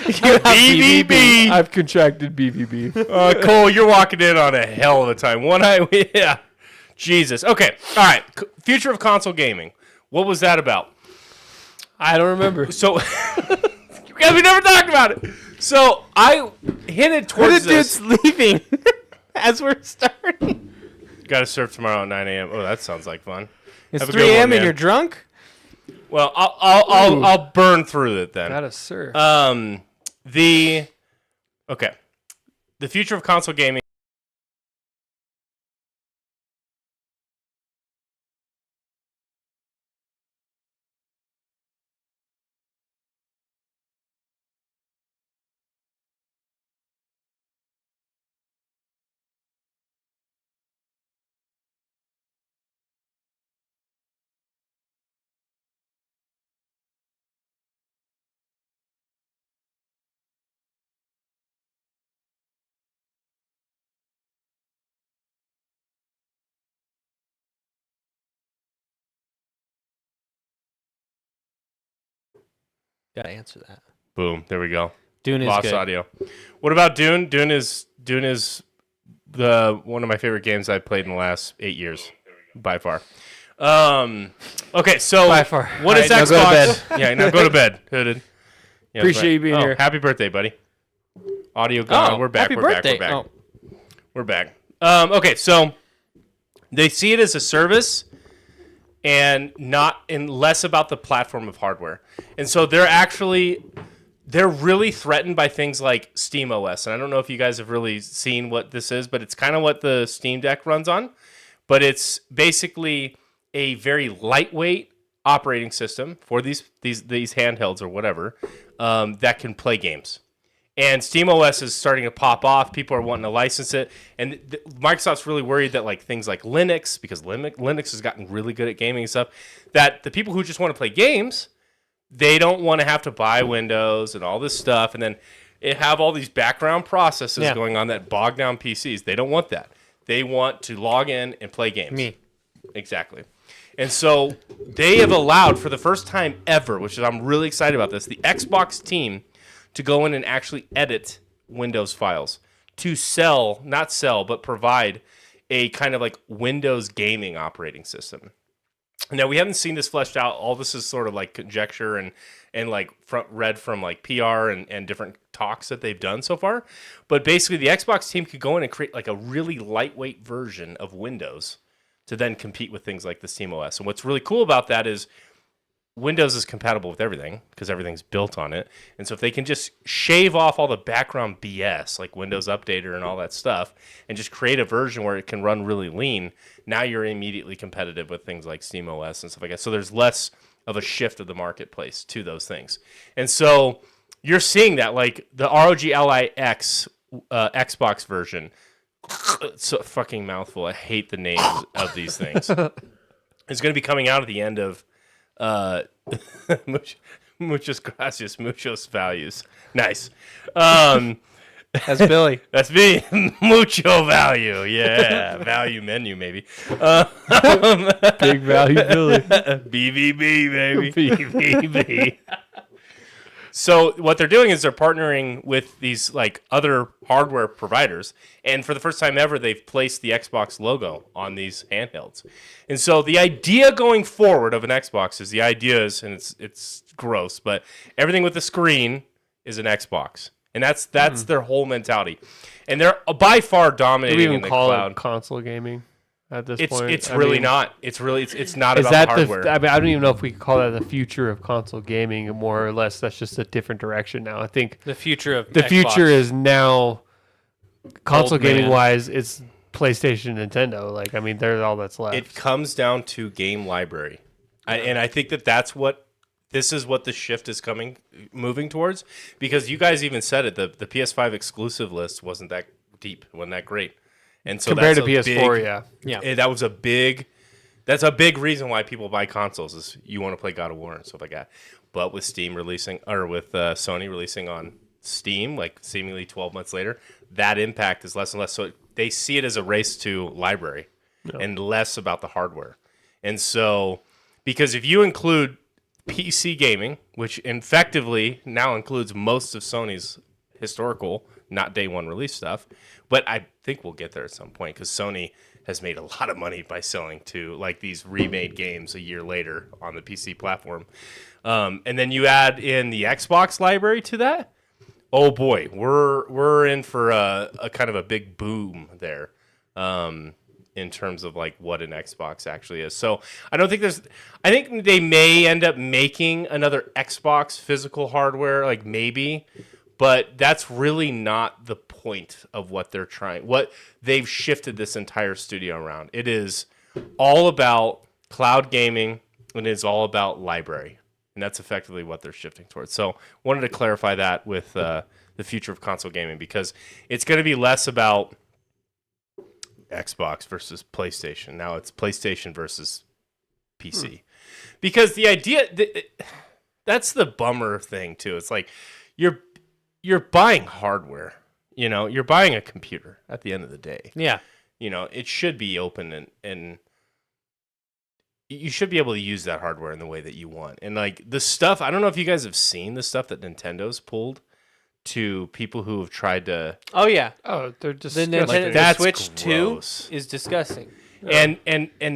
BVB. I've contracted BVB. Cole, you're walking in on a hell of a time. Yeah. Jesus. Okay. All right. Future of console gaming. What was that about? I don't remember. So, we never talked about it. So I hinted towards this. dude's leaving as we're starting. Got to surf tomorrow at 9 a.m. Oh, that sounds like fun. It's Have a 3 good one, a.m. and man. you're drunk? Well, I'll burn through it then. Got a sir. The future of console gaming. Gotta answer that. Boom. There we go. Dune is Lost good. audio. What about Dune? Dune is the one of my favorite games I've played in the last 8 years, by far. Okay, so By far. what is All right, now go to Xbox? Yeah, now go to bed, Hooded. Yeah, Appreciate you being here. Happy birthday, buddy. Audio gone. We're back. Happy We're birthday. back. We're back. Oh. We're back. Okay, so they see it as a service and less about the platform of hardware. And so they're really threatened by things like Steam OS. And I don't know if you guys have really seen what this is, but it's kind of what the Steam Deck runs on. But it's basically a very lightweight operating system for these handhelds or whatever that can play games. And SteamOS is starting to pop off. People are wanting to license it. And Microsoft's really worried that like things like Linux, because Linux has gotten really good at gaming and stuff, that the people who just want to play games, they don't want to have to buy Windows and all this stuff and then have all these background processes going on that bog down PCs. They don't want that. They want to log in and play games. Me. Exactly. And so they have allowed, for the first time ever, which is I'm really excited about this, the Xbox team to go in and actually edit Windows files to not sell, but provide a kind of like Windows gaming operating system. Now, we haven't seen this fleshed out. All this is sort of like conjecture and like read from like PR and different talks that they've done so far. But basically, the Xbox team could go in and create like a really lightweight version of Windows to then compete with things like the SteamOS. And what's really cool about that is Windows is compatible with everything because everything's built on it. And so if they can just shave off all the background BS like Windows Updater and all that stuff and just create a version where it can run really lean, now you're immediately competitive with things like SteamOS and stuff like that. So there's less of a shift of the marketplace to those things. And so you're seeing that like the ROG Ally X Xbox version. It's a fucking mouthful. I hate the names of these things. It's going to be coming out at the end of muchas gracias, muchos values. Nice. That's Billy. That's me. Mucho value. Yeah. Value menu, maybe. Big value, Billy. BVB, baby. BBB. So what they're doing is they're partnering with these like other hardware providers, and for the first time ever, they've placed the Xbox logo on these handhelds. And so the idea going forward of an Xbox is and it's gross, but everything with the screen is an Xbox, and that's their whole mentality, and they're by far Do dominating we even in the call cloud. it console gaming at this point? It's really not. It's not Is about that the hardware. I mean, I don't even know if we could call that the future of console gaming, more or less. That's just a different direction now. I think The future of the Xbox. future is now console Old man. gaming wise. It's PlayStation, Nintendo. Like, I mean, they're all that's left. It comes down to game library, and I think that's what this is what the shift is moving towards, because you guys even said it. The PS5 exclusive list wasn't that deep, wasn't that great, and so Compared to that's PS4, Yeah. that was a big. That's a big reason why people buy consoles is you want to play God of War and stuff like that. But with Steam releasing, or with Sony releasing on Steam, like seemingly 12 months later, that impact is less and less. So they see it as a race to library and less about the hardware. And so, because if you include PC gaming, which effectively now includes most of Sony's historical, not day one release stuff, but I think we'll get there at some point because Sony has made a lot of money by selling to like these remade games a year later on the PC platform. And then you add in the Xbox library to that. Oh boy, we're in for a kind of a big boom there, in terms of like what an Xbox actually is. So I think they may end up making another Xbox physical hardware, like maybe, but that's really not the point of what they're trying. What they've shifted this entire studio around. It is all about cloud gaming and it's all about library. And that's effectively what they're shifting towards. So wanted to clarify that with the future of console gaming, because it's going to be less about Xbox versus PlayStation. Now it's PlayStation versus PC. Because the idea, that's the bummer thing too. It's like you're buying hardware. You know, you're buying a computer at the end of the day. Yeah. You know, it should be open and you should be able to use that hardware in the way that you want. And like the stuff, I don't know if you guys have seen the stuff that Nintendo's pulled to people who have tried to. Oh yeah, they're just the Nintendo That's the Switch gross. 2 is disgusting. And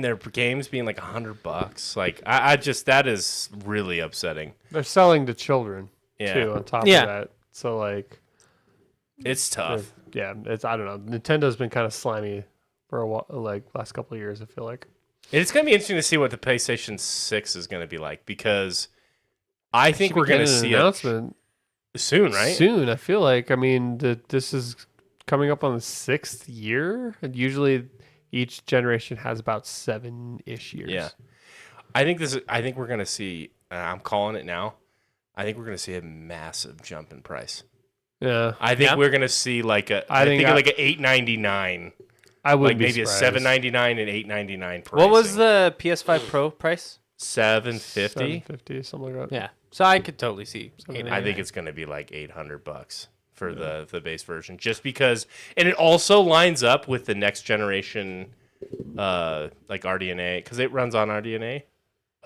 their games being like $100. Like I just that is really upsetting. They're selling to children Yeah. too. On top Yeah. of that, so like It's tough. it's I don't know. Nintendo's been kind of slimy for a while, like last couple of years. I feel like It's going to be interesting to see what the PlayStation 6 is going to be like because I think we're going to see an announcement soon, right? Soon, I feel like. I mean, this is coming up on the 6th year, and usually each generation has about 7-ish years. Yeah. I think we're going to see I'm calling it now. I think we're going to see a massive jump in price. Yeah. I think we're going to see like I think like an $899. I would like maybe a $799 and $899 pricing. What was the PS5 Pro price? $750? $750, something like that. Yeah, so I could totally see. I think it's going to be like $800 for the base version, just because, and it also lines up with the next generation, like RDNA, because it runs on RDNA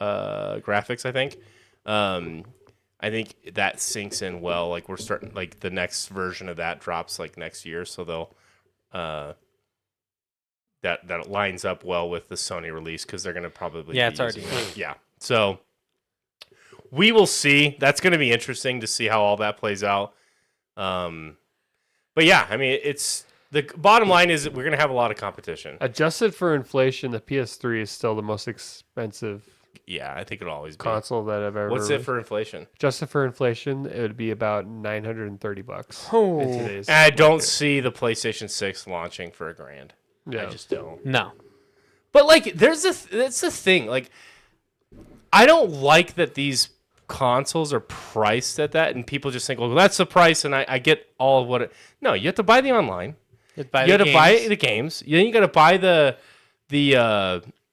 graphics. I think, I think that sinks in well. Like we're starting, like the next version of that drops like next year, so they'll, that lines up well with the Sony release because they're going to probably be it's already using that. Yeah, so. We will see. That's going to be interesting to see how all that plays out. But yeah, I mean, it's the bottom line is that we're going to have a lot of competition. Adjusted for inflation, the PS3 is still the most expensive Yeah, I think it'll always be. console that I've ever. What's it for inflation? Adjusted for inflation, it would be about $930. Oh. in today's And I don't market. see the PlayStation 6 launching for $1,000. Yeah. I just don't. No. But like, that's the thing. Like, I don't like that these consoles are priced at that, and people just think, well, that's the price, and I get all of what it. No, you have to buy the online. You got to buy the games. Then you got to buy the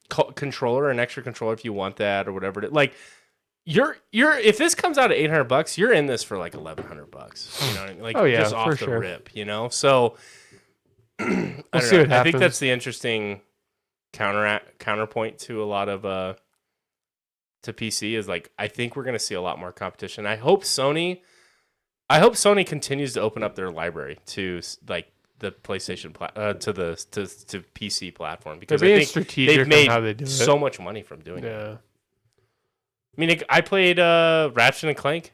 controller, an extra controller if you want that or whatever. Like, you're if this comes out at $800, you're in this for like $1,100. You know what I mean? Like, just off the rip. You know, so We'll see what I think happens. that's the interesting counterpoint to a lot of to PC is like I think we're going to see a lot more competition. I hope Sony continues to open up their library to like the PlayStation to PC platform because They're I being think strategic they've made on how they do it. so much money from doing it. Yeah. I mean, I played Ratchet and Clank,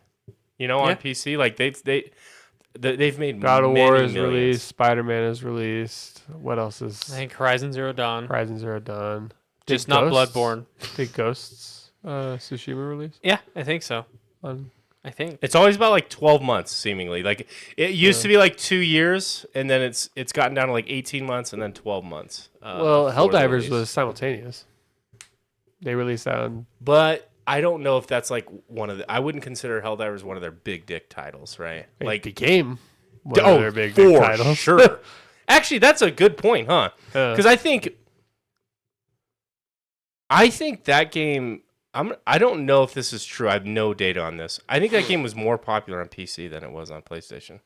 on PC. Like they've made God of many War is millions. released. Spider-Man is released. What else is? I think Horizon Zero Dawn. Horizon Zero Dawn. Just Did not Ghosts- Bloodborne. Did Ghosts Tsushima release? Yeah, I think so. On I think. It's always about like 12 months, seemingly. Like it used to be like 2 years, and then it's gotten down to like 18 months, and then 12 months. well, for the Helldivers release. was simultaneous. They released that on. But I don't know if that's like one of the. I wouldn't consider Helldivers one of their big dick titles, right? It Like became one of their big dick titles. sure. Actually, that's a good point, huh? Because I think that game. I don't know if this is true. I have no data on this. I think that game was more popular on PC than it was on PlayStation.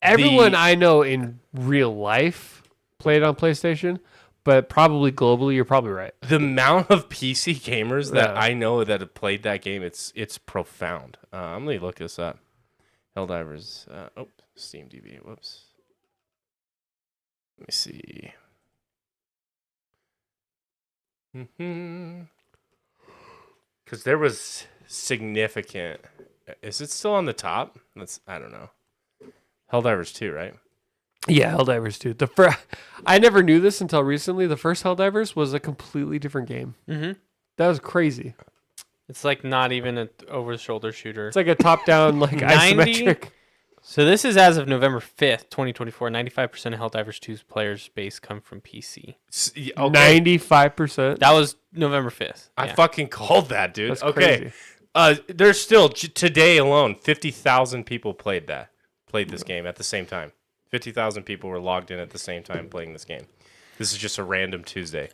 Everyone I know in real life played on PlayStation, but probably globally, you're probably right. The amount of PC gamers that Yeah. I know that have played that game, it's profound. I'm gonna look this up. Helldivers. Steam DB. Whoops. Let me see. Because there was significant. Is it still on the top? I don't know. Helldivers 2, right? Yeah, Helldivers 2. I never knew this until recently. The first Helldivers was a completely different game. Mm-hmm. That was crazy. It's like not even an over-the-shoulder shooter. It's like a top-down, like 90? isometric. So this is as of November 5th, 2024. 95% of Helldivers 2's players base come from PC. 95%. That was November 5th. I Yeah. fucking called that, dude. That's Okay. crazy. There's still today alone 50,000 people played this game at the same time. 50,000 people were logged in at the same time playing this game. This is just a random Tuesday.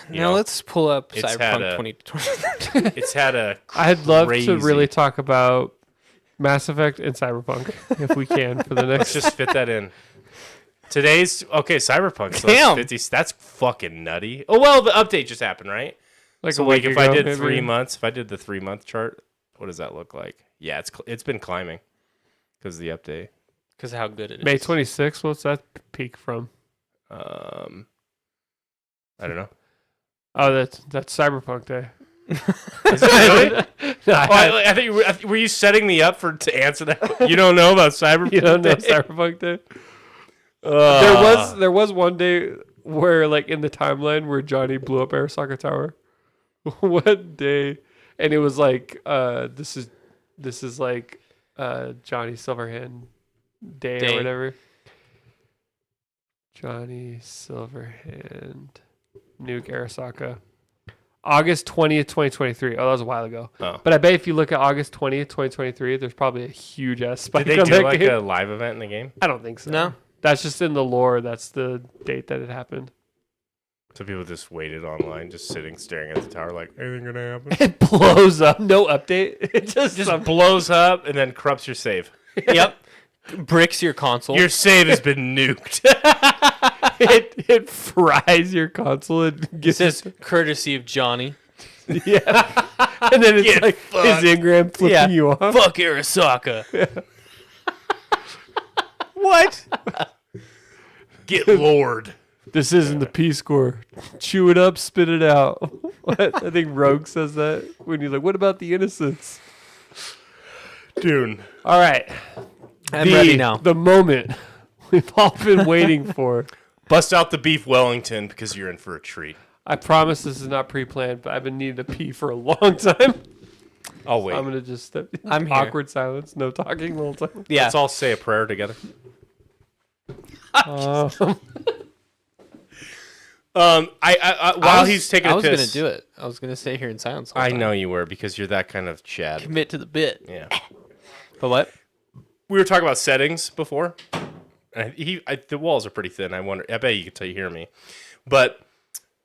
Now let's pull up It's had Cyberpunk a- 2020. It's had a I'd love crazy- to really talk about Mass Effect and Cyberpunk if we can for the Let's next. just fit that in. Today's Cyberpunk. So Damn. that's 50. That's fucking nutty. Oh well, the update just happened, right? Like So a like week if I ago, did maybe? 3 months, if I did the 3 month chart, what does that look like? Yeah, it's been climbing because of the update. Because how good it is. May 26th. What's that peak from? I don't know. Oh, that's Cyberpunk Day. Is it really? No, Oh, I think were you setting me up to answer that? You don't know about Cyberpunk? you don't know Day? Cyberpunk Day? There was one day where like in the timeline where Johnny blew up Arasaka Tower. What day? And it was like this is like Johnny Silverhand Day or whatever. Johnny Silverhand Nuke Arasaka. August 20th, 2023. Oh, that was a while ago. Oh. But I bet if you look at August 20th, 2023, there's probably a huge ass spike Did they on do that like game. a live event in the game? I don't think so. No. That's just in the lore. That's the date that it happened. So people just waited online, just sitting, staring at the tower, like anything gonna happen? It blows up. No update. It just Blows up and then corrupts your save. Yep. Bricks your console. Your save has been nuked. it fries your console and It gets says courtesy of Johnny. yeah. And then it's Get like fucked. his engram flipping Yeah. you off. Fuck Arasaka. What? Get Lord. This isn't the P score. Chew it up, spit it out. What? I think Rogue says that when he's like, "What about the innocents?" Dune. All right, I'm ready now. The moment we've all been waiting for. Bust out the beef Wellington because you're in for a treat. I promise this is not pre-planned, but I've been needing to pee for a long time. I'll wait. I'm gonna just step. I'm here. Awkward silence, no talking the whole time. Yeah. Let's all say a prayer together. While he's taking a piss. I was gonna do it. I was gonna stay here in silence. the whole I time. know you were because you're that kind of Chad. Commit to the bit. Yeah. But what? We were talking about settings before. And the walls are pretty thin. I bet you can tell you hear me. But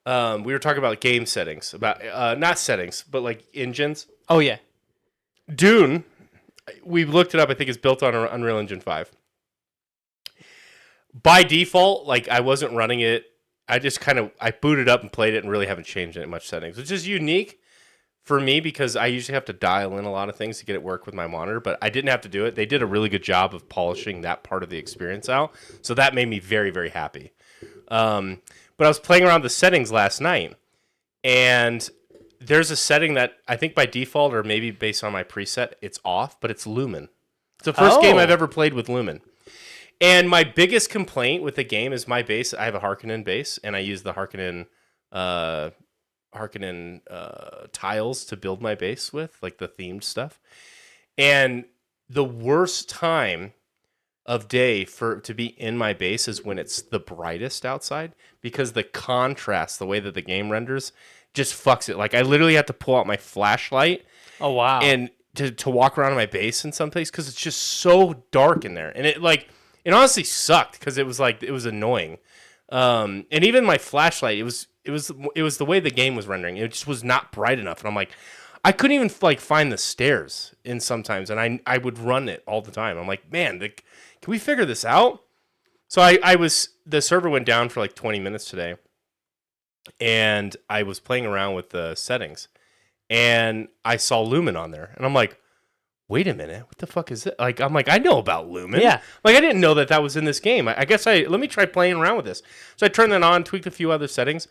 we were talking about game settings, about not settings, but like engines. Oh yeah. Dune, we looked it up. I think it's built on Unreal Engine 5. By default, like I wasn't running it. I just I booted up and played it and really haven't changed it much settings, which is unique for me because I usually have to dial in a lot of things to get it work with my monitor, but I didn't have to do it. They did a really good job of polishing that part of the experience out. So that made me very, very happy. But I was playing around the settings last night, and there's a setting that I think by default or maybe based on my preset, it's off, but it's Lumen. It's the first game I've ever played with Lumen. And my biggest complaint with the game is my base. I have a Harkonnen base, and I use the Harkonnen tiles to build my base with, like the themed stuff. And the worst time of day to be in my base is when it's the brightest outside, because the contrast, the way that the game renders, just fucks it. Like I literally have to pull out my flashlight. Oh wow. And to walk around my base in some place because it's just so dark in there, and it honestly sucked because it was annoying. And even my flashlight, it was the way the game was rendering. It just was not bright enough, and I'm like, I couldn't even find the stairs in sometimes, and I would run it all the time. I'm like, man, can we figure this out? So the server went down for like 20 minutes today, and I was playing around with the settings, and I saw Lumen on there, and I'm like, wait a minute, what the fuck is it? Like, I'm like, I know about Lumen. Yeah. Like, I didn't know that was in this game. I guess let me try playing around with this. So I turned that on, tweaked a few other settings.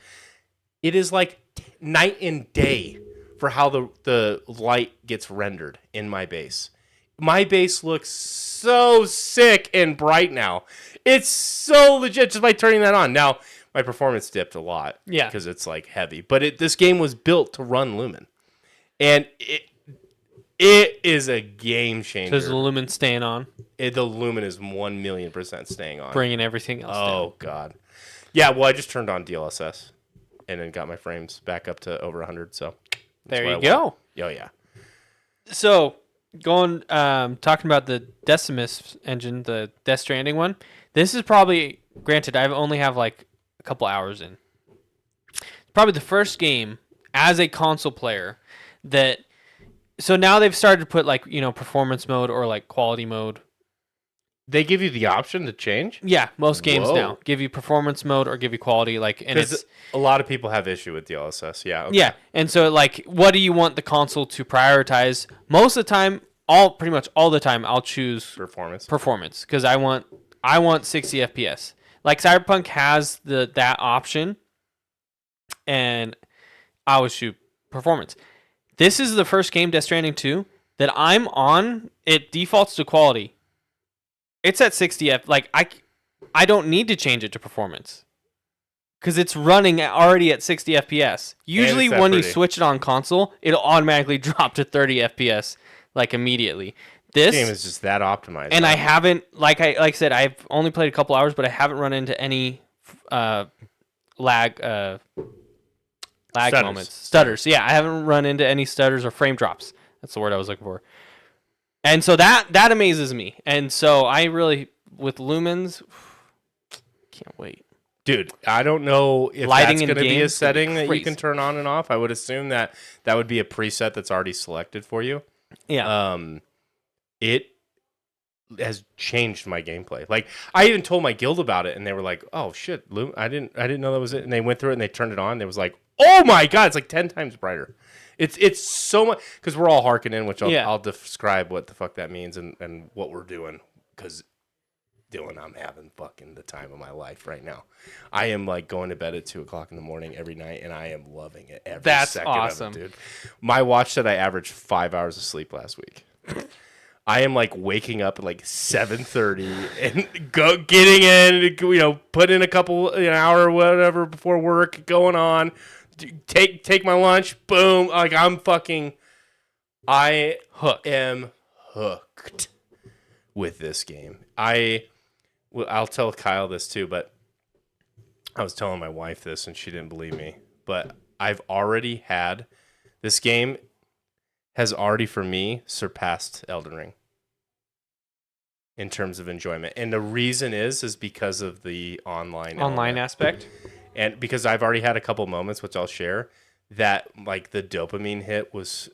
It is like night and day for how the light gets rendered in my base. My base looks so sick and bright now. It's so legit just by turning that on. Now, my performance dipped a lot. Yeah. Because it's like heavy. But this game was built to run Lumen. And it is a game changer. Does the Lumen staying on? The Lumen is 1,000,000% staying on. Bringing everything else down. Oh, God. Yeah, well, I just turned on DLSS and then got my frames back up to over 100. So there you go. Oh, yeah. So, talking about the Decimus engine, the Death Stranding one, this is probably, granted, I only have like a couple hours in. It's probably the first game as a console player that... So now they've started to put like, performance mode or like quality mode. They give you the option to change? Yeah, most games Whoa. now give you performance mode or give you quality. Like, and it's a lot of people have issue with DLSS. Yeah. Okay. yeah, and so like, what do you want the console to prioritize? Most of the time, pretty much all the time, I'll choose performance because I want 60 FPS. Like Cyberpunk has that option, and I always shoot performance. This is the first game, Death Stranding 2, that I'm on. It defaults to quality. It's at 60 F. Like I don't need to change it to performance because it's running already at 60 FPS. Usually, when you switch it on console, it'll automatically drop to 30 FPS like immediately. This game is just that optimized. And I haven't, like I said, I've only played a couple hours, but I haven't run into any lag moments. Stutters. Yeah, I haven't run into any stutters or frame drops. That's the word I was looking for. And so that amazes me. And so I really, with Lumens, can't wait. Dude, I don't know if Lighting that's going to be a setting that you crazy. can turn on and off. I would assume that would be a preset that's already selected for you. Yeah. It has changed my gameplay. Like, I even told my guild about it, and they were like, "Oh shit, I didn't know that was it." And they went through it and they turned it on. And it was like, "Oh my god, it's like 10 times brighter." It's so much because we're all harking in, which I'll describe what the fuck that means and what we're doing. Because Dylan, I'm having fucking the time of my life right now. I am like going to bed at 2:00 in the morning every night, and I am loving it every second awesome. of it, dude. My watch said I averaged 5 hours of sleep last week. I am like waking up at like 7:30 and getting in, put in an hour or whatever before work, going on, take my lunch, boom. Like I am hooked with this game. I'll tell Kyle this too, but I was telling my wife this and she didn't believe me. But I've already had this game has already for me surpassed Elden Ring in terms of enjoyment. And the reason is because of the online aspect. And because I've already had a couple moments, which I'll share, that like the dopamine hit was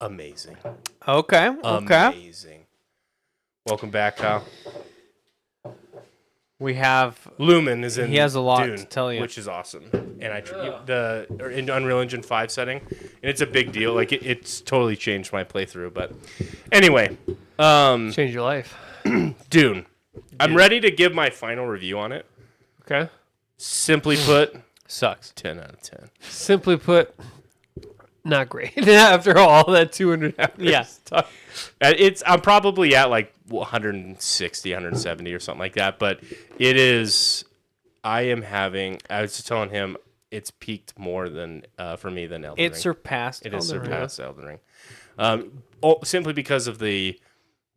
amazing. Okay. Amazing. Welcome back, Kyle. We have Lumen is in. He has a lot DUNE, to tell you, which is awesome. And in Unreal Engine 5 setting, and it's a big deal. Like it's totally changed my playthrough. But anyway, change your life. Dune. I'm ready to give my final review on it. Okay. Simply put, sucks. 10 out of 10. Simply put, not great. After all that 200 hours. Yeah. I'm probably at like 160, 170 or something like that. But it is. I was just telling him it's peaked more than for me than Elden Ring. It has surpassed Elden Ring. Simply because of the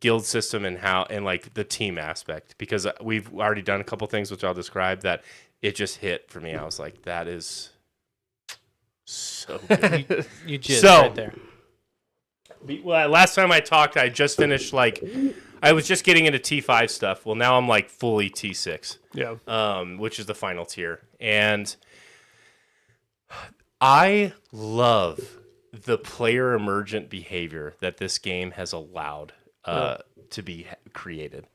guild system and like the team aspect. Because we've already done a couple things which I'll describe that it just hit for me. I was like, that is so good. you just right there. Well, last time I talked, I just finished I was just getting into T5 stuff. Well, now I'm like fully T6. Yeah. Which is the final tier. And I love the player emergent behavior that this game has allowed to be created.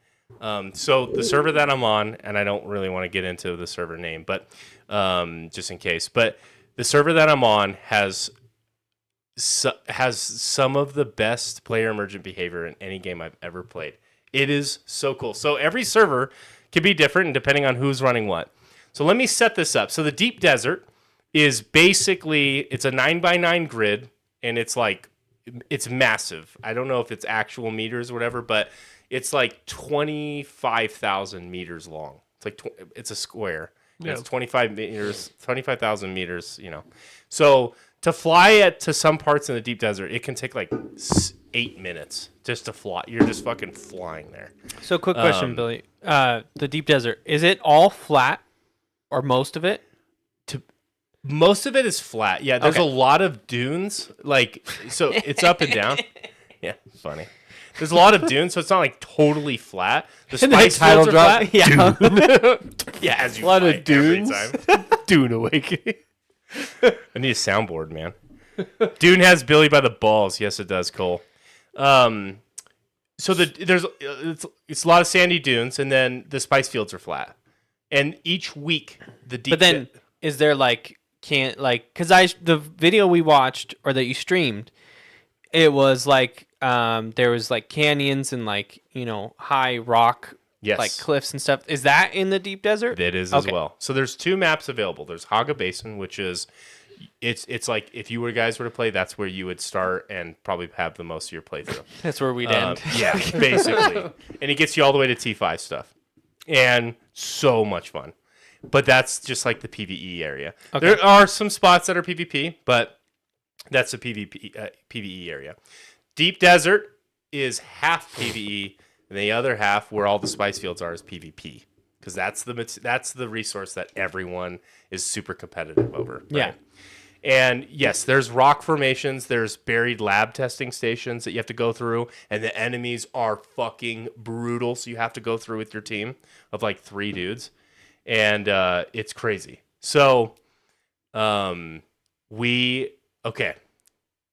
So the server that I'm on, and I don't really want to get into the server name, but just in case, but the server that I'm on has some of the best player emergent behavior in any game I've ever played. It is so cool. So every server can be different and depending on who's running what. So let me set this up. So the Deep Desert is basically, it's a 9x9 grid, and it's massive. I don't know if it's actual meters or whatever, but it's like 25,000 meters long. It's a square. Yeah. It's 25,000 meters, So to fly to some parts in the Deep Desert, it can take like 8 minutes just to fly. You're just fucking flying there. So quick question, Billy. The Deep Desert, is it all flat or most of it? Most of it is flat. Yeah, there's a lot of dunes. So it's up and down. Yeah, funny. There's a lot of dunes, so it's not like totally flat. The spice fields are flat. Yeah. Yeah, as you a lot fly of dunes. every time. Dune awakening. I need a soundboard, man. Dune has Billy by the balls. Yes, it does, Cole. So it's a lot of sandy dunes, and then the spice fields are flat. And each week the deep. But then is there like because the video we watched or that you streamed, it was like there was like canyons and like high rock. Yes. Like cliffs and stuff. Is that in the deep desert? It is as well. So there's 2 maps available. There's Haga Basin, which is it's like if you guys were to play, that's where you would start and probably have the most of your playthrough. That's where we'd end. Yeah, basically. And it gets you all the way to T5 stuff. And so much fun. But that's just like the PvE area. Okay. There are some spots that are PvP, but that's the PvE area. Deep desert is half PvE. And the other half, where all the spice fields are, is PvP, because that's the resource that everyone is super competitive over. Right? Yeah. And yes, there's rock formations, there's buried lab testing stations that you have to go through, and the enemies are fucking brutal. So you have to go through with your team of like 3 dudes, and it's crazy. So, okay.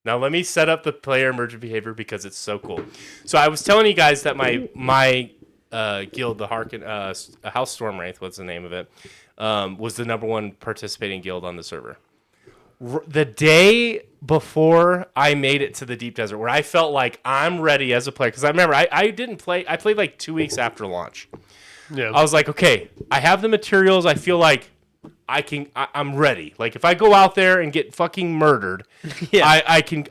Now let me set up the player emergent behavior because it's so cool. So I was telling you guys that my guild, the House Storm Wraith, what's the name of it, was the #1 participating guild on the server. The day before I made it to the deep desert, where I felt like I'm ready as a player, because I remember I didn't play. I played like 2 weeks after launch. Yeah. I was like, okay, I have the materials. I feel like I'm ready. Like if I go out there and get fucking murdered, yeah.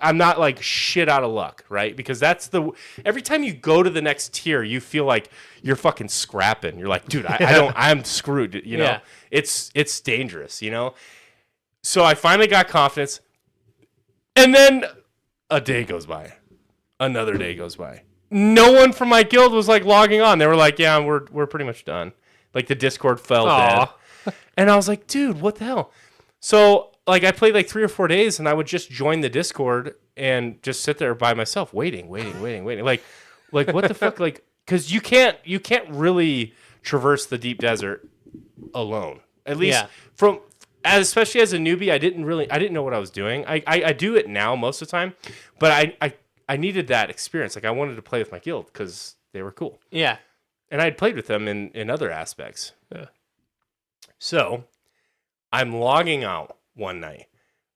I'm not like shit out of luck, right? Because every time you go to the next tier, you feel like you're fucking scrapping. You're like, dude, I'm screwed. Yeah. It's dangerous, So I finally got confidence, and then a day goes by, another day goes by. No one from my guild was like logging on. They were like, yeah, we're pretty much done. Like the Discord fell dead. And I was like, dude, what the hell? So, like, I played like 3 or 4 days, and I would just join the Discord and just sit there by myself, waiting. Like what the fuck? Like, because you can't really traverse the deep desert alone. At least especially as a newbie, I didn't know what I was doing. I do it now most of the time, but I needed that experience. Like, I wanted to play with my guild because they were cool. Yeah, and I had played with them in other aspects. Yeah. So, I'm logging out one night.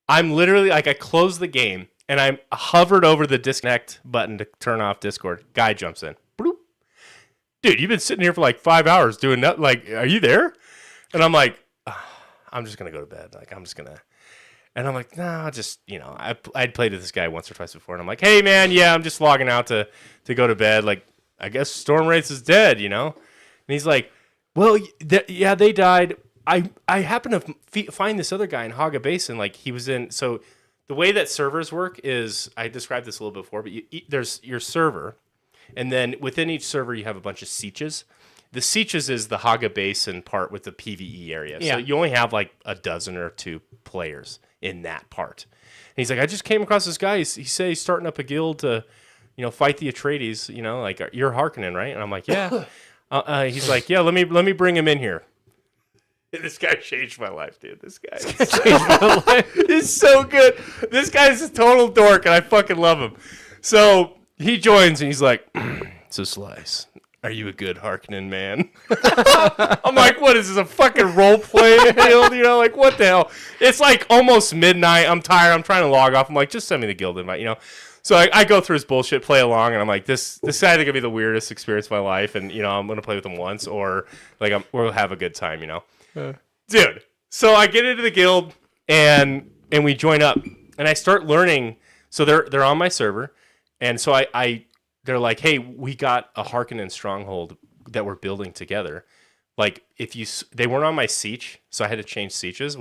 I'm literally like, I closed the game and I hovered over the disconnect button to turn off Discord. Guy jumps in. Bloop. Dude, you've been sitting here for like 5 hours doing nothing. Like, are you there? And I'm like, I'm just going to go to bed. Like, and I'm like, nah, just, I'd played with this guy once or twice before. And I'm like, hey, man, yeah, I'm just logging out to go to bed. Like, I guess Storm Wraith is dead, And he's like, well, yeah, they died. I happened to find this other guy in Haga Basin. Like, he was in. So the way that servers work is, I described this a little bit before, but there's your server, and then within each server you have a bunch of sietches. The sietches is the Haga Basin part with the PvE area. Yeah. So you only have like a dozen or 2 players in that part. And he's like, I just came across this guy. He said he's starting up a guild to, fight the Atreides. Like, you're Harkonnen, right? And I'm like, yeah. He's like, yeah, let me bring him in here. This guy changed my life, dude. This guy changed my life. It's so good. This guy's a total dork, and I fucking love him. So he joins, and he's like, so Slice, are you a good Harkonnen man? I'm like, what is this, a fucking role-playing guild? Like, what the hell? It's like almost midnight. I'm tired. I'm trying to log off. I'm like, just send me the guild invite, So I go through his bullshit, play along, and I'm like, this is either gonna be the weirdest experience of my life, and I'm gonna play with him once, or like we'll have a good time, Dude. So I get into the guild, and we join up, and I start learning. So they're on my server, and so they're like, hey, we got a Harkonnen stronghold that we're building together. Like, they weren't on my siege, so I had to change sieges,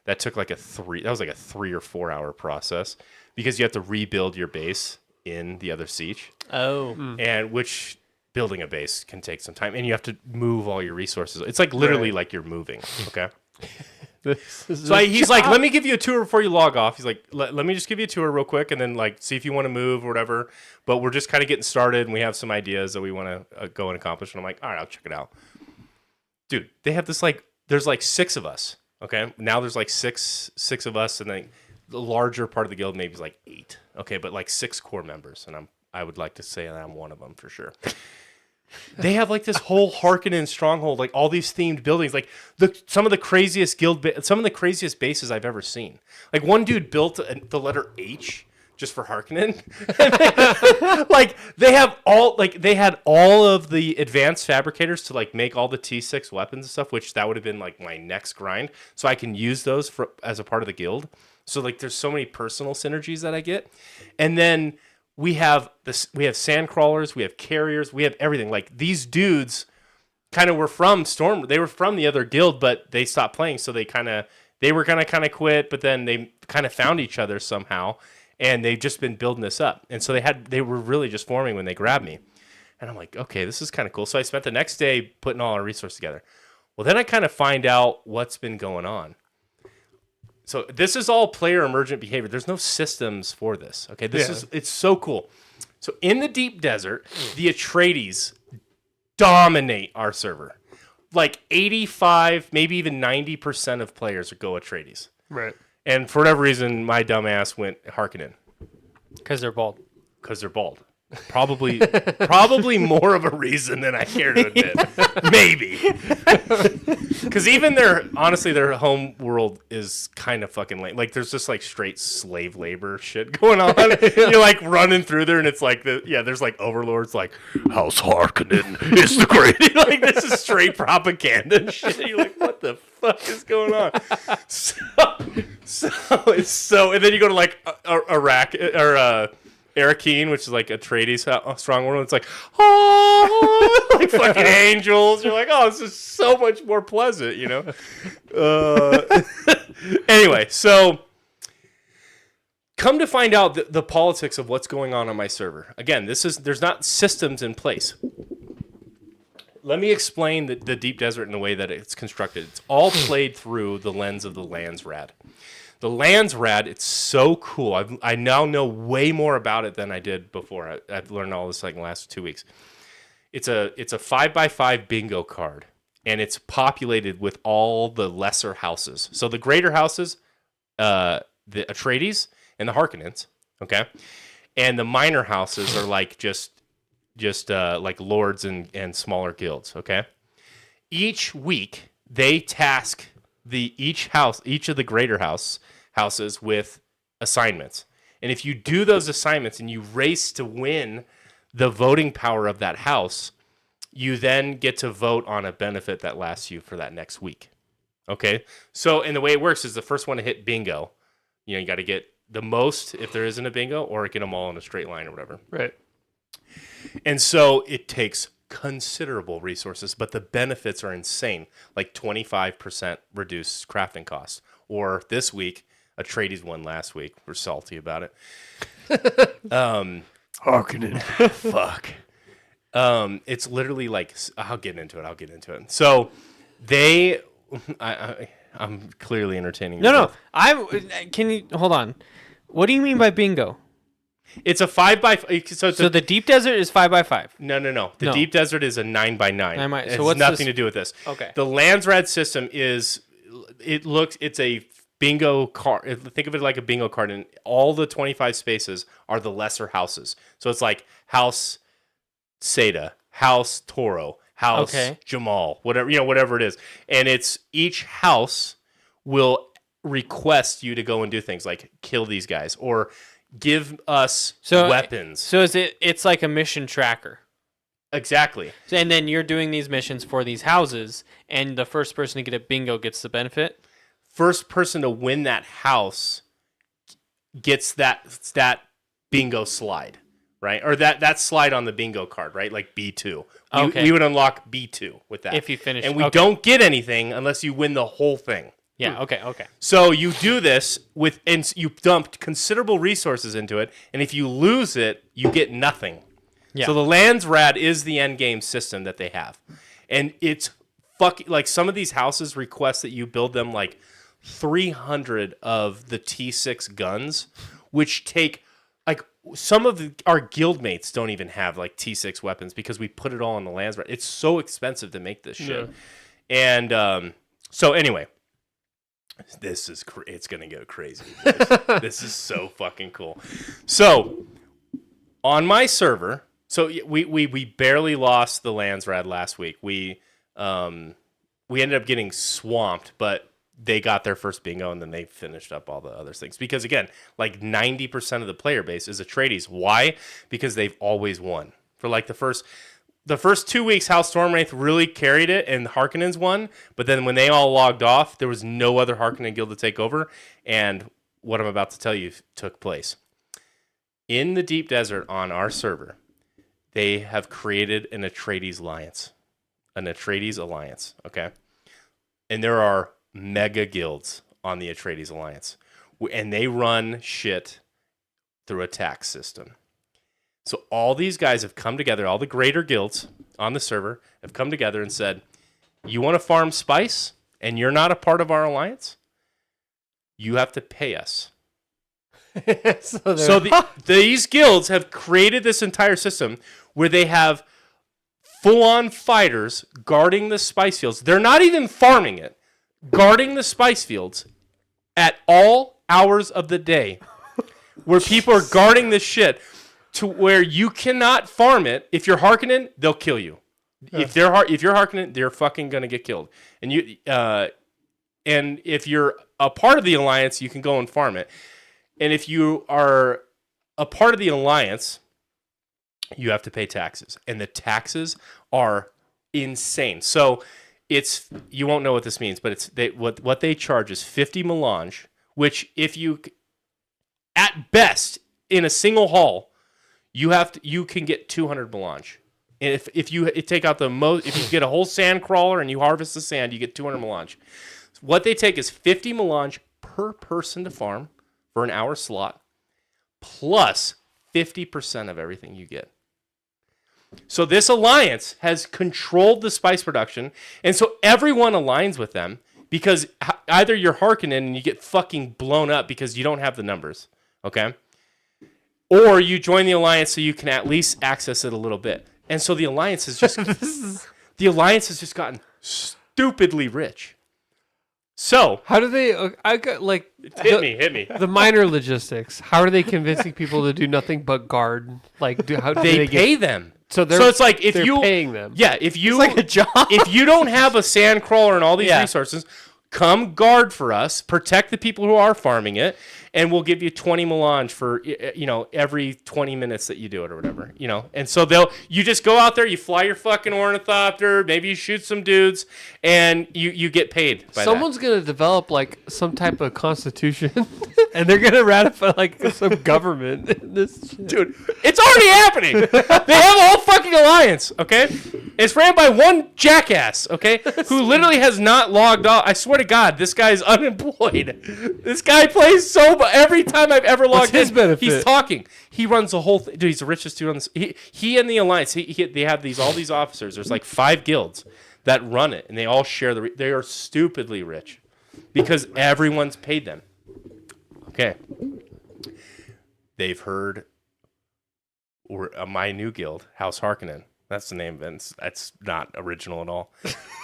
that took like a 3 or 4 hour process. Because you have to rebuild your base in the other siege. Oh. And which building a base can take some time. And you have to move all your resources. It's like literally like you're moving. Okay? So he's like, let me give you a tour before you log off. He's like, let me just give you a tour real quick and then like see if you want to move or whatever. But we're just kind of getting started and we have some ideas that we want to go and accomplish. And I'm like, all right, I'll check it out. Dude, they have this there's like 6 of us. Okay? Now there's like six of us, and then the larger part of the guild maybe is like 8. Okay, but like 6 core members, and I would like to say that I'm one of them for sure. They have like this whole Harkonnen stronghold, like all these themed buildings, like some of the craziest some of the craziest bases I've ever seen. Like one dude built the letter H just for Harkonnen. Like they had all of the advanced fabricators to like make all the T6 weapons and stuff, which that would have been like my next grind, so I can use those as a part of the guild. So like there's so many personal synergies that I get, and then. We have sand crawlers, we have carriers, we have everything. Like these dudes kind of were from they were from the other guild, but they stopped playing, so they were gonna kind of quit, but then they kind of found each other somehow, and they've just been building this up. And so they were really just forming when they grabbed me. And I'm like, okay, this is kind of cool. So I spent the next day putting all our resources together. Well, then I kind of find out what's been going on. So this is all player emergent behavior. There's no systems for this. Okay, it's so cool. So in the deep desert, the Atreides dominate our server. Like 85, maybe even 90% of players go Atreides. Right. And for whatever reason, my dumbass went Harkonnen. Because they're bald. Because they're bald. Probably more of a reason than I care to admit. Maybe. Because even their home world is kind of fucking lame. Like there's just like straight slave labor shit going on. You're like running through there and it's like there's like overlords like House Harkonnen is the great. Like this is straight propaganda and shit. You're like, what the fuck is going on? So and then you go to like Iraq or Arakeen, which is like Atreides strong world. It's like, oh, like fucking angels. You're like, oh, this is so much more pleasant, you know? Anyway, so come to find out the politics of what's going on my server. Again, there's not systems in place. Let me explain the deep desert in the way that it's constructed. It's all played through the lens of the Landsrad. The Landsrad, it's so cool. I now know way more about it than I did before. I've learned all this like in the last 2 weeks. It's a 5x5 bingo card, and it's populated with all the lesser houses. So the greater houses, the Atreides and the Harkonnens, okay? And the minor houses are like just like lords and smaller guilds, okay? Each week, they task each of the greater houses with assignments. And if you do those assignments and you race to win the voting power of that house, you then get to vote on a benefit that lasts you for that next week. Okay? So, and the way it works is the first one to hit bingo, you got to get the most if there isn't a bingo, or get them all in a straight line or whatever. Right. And so it takes considerable resources, but the benefits are insane. Like 25% reduced crafting costs. Or this week, Atreides won last week. We're salty about it. Harkonnen. Fuck. It's literally like, I'll get into it. So I'm clearly entertaining. No. Can you hold on? What do you mean by bingo? It's a 5x5. So the deep desert is 5x5. No. The deep desert is a 9x9. It has nothing to do with this. Okay. The Landsrad system it's a bingo card. Think of it like a bingo card, and all the 25 spaces are the lesser houses. So it's like House Seda, House Toro, House Jamal, whatever it is. And it's each house will request you to go and do things like kill these guys or give us weapons. So it's like a mission tracker. Exactly. And then you're doing these missions for these houses, and the first person to get a bingo gets the benefit? First person to win that house gets that bingo slide, right? Or that slide on the bingo card, right? Like B2. We would unlock B2 with that. If you finish. And we don't get anything unless you win the whole thing. Yeah, okay. So you do this and you dumped considerable resources into it, and if you lose it, you get nothing. Yeah. So the Landsrad is the end game system that they have. And it's like some of these houses request that you build them like 300 of the T6 guns, which take like some of our guildmates don't even have like T6 weapons because we put it all on the Landsrad. It's so expensive to make this shit. Yeah. And so anyway, it's going to go crazy. This is so fucking cool. So on my server. So we barely lost the Landsrad last week. We ended up getting swamped, but they got their first bingo and then they finished up all the other things. Because again, like 90% of the player base is Atreides. Why? Because they've always won. For like the first 2 weeks, House Stormwraith really carried it and Harkonnens won. But then when they all logged off, there was no other Harkonnen guild to take over. And what I'm about to tell you took place. In the deep desert on our server, they have created an Atreides alliance. An Atreides alliance, okay? And there are mega guilds on the Atreides alliance. And they run shit through a tax system. So all these guys have come together, all the greater guilds on the server have come together and said, you want to farm spice and you're not a part of our alliance? You have to pay us. So these guilds have created this entire system where they have full-on fighters guarding the spice fields. They're not even farming it. Guarding the spice fields at all hours of the day, where people are guarding this shit to where you cannot farm it. If you're Harkonnen, they'll kill you. If you're Harkonnen, they're fucking gonna get killed. And if you're a part of the alliance, you can go and farm it. And if you are a part of the alliance, you have to pay taxes, and the taxes are insane. So you won't know what this means, but what they charge is 50 melange, which if you at best in a single haul, you can get 200 melange. And if you take out if you get a whole sand crawler and you harvest the sand, you get 200 melange. What they take is 50 melange per person to farm for an hour slot, plus 50% of everything you get. So this alliance has controlled the spice production, and so everyone aligns with them because either you're Harkonnen and you get fucking blown up because you don't have the numbers, okay? Or you join the alliance so you can at least access it a little bit. And so the alliance has just gotten stupidly rich. So how do they? I got like hit me. The minor logistics. How are they convincing people to do nothing but guard? Like, how do they pay them? So it's like if they're you paying them. Yeah, if you it's like a job. If you don't have a sand crawler and all these resources, come guard for us, protect the people who are farming it, and we'll give you 20 melange for every 20 minutes that you do it or whatever, And so you just go out there, you fly your fucking ornithopter, maybe you shoot some dudes, and you get paid by Someone's going to develop like some type of constitution and they're going to ratify like some government in this shit. Dude, it's already happening. They have a whole fucking alliance, okay? It's ran by one jackass, okay, who literally has not logged off. I swear to God, this guy's unemployed. This guy plays so much. Every time I've ever logged his in, benefit? He's talking. He runs the whole thing. Dude, he's the richest dude on this. He and the alliance, they have all these officers. There's like 5 guilds that run it, and they all share they are stupidly rich because everyone's paid them. Okay. They've heard my new guild, House Harkonnen. That's the name, Vince. That's not original at all.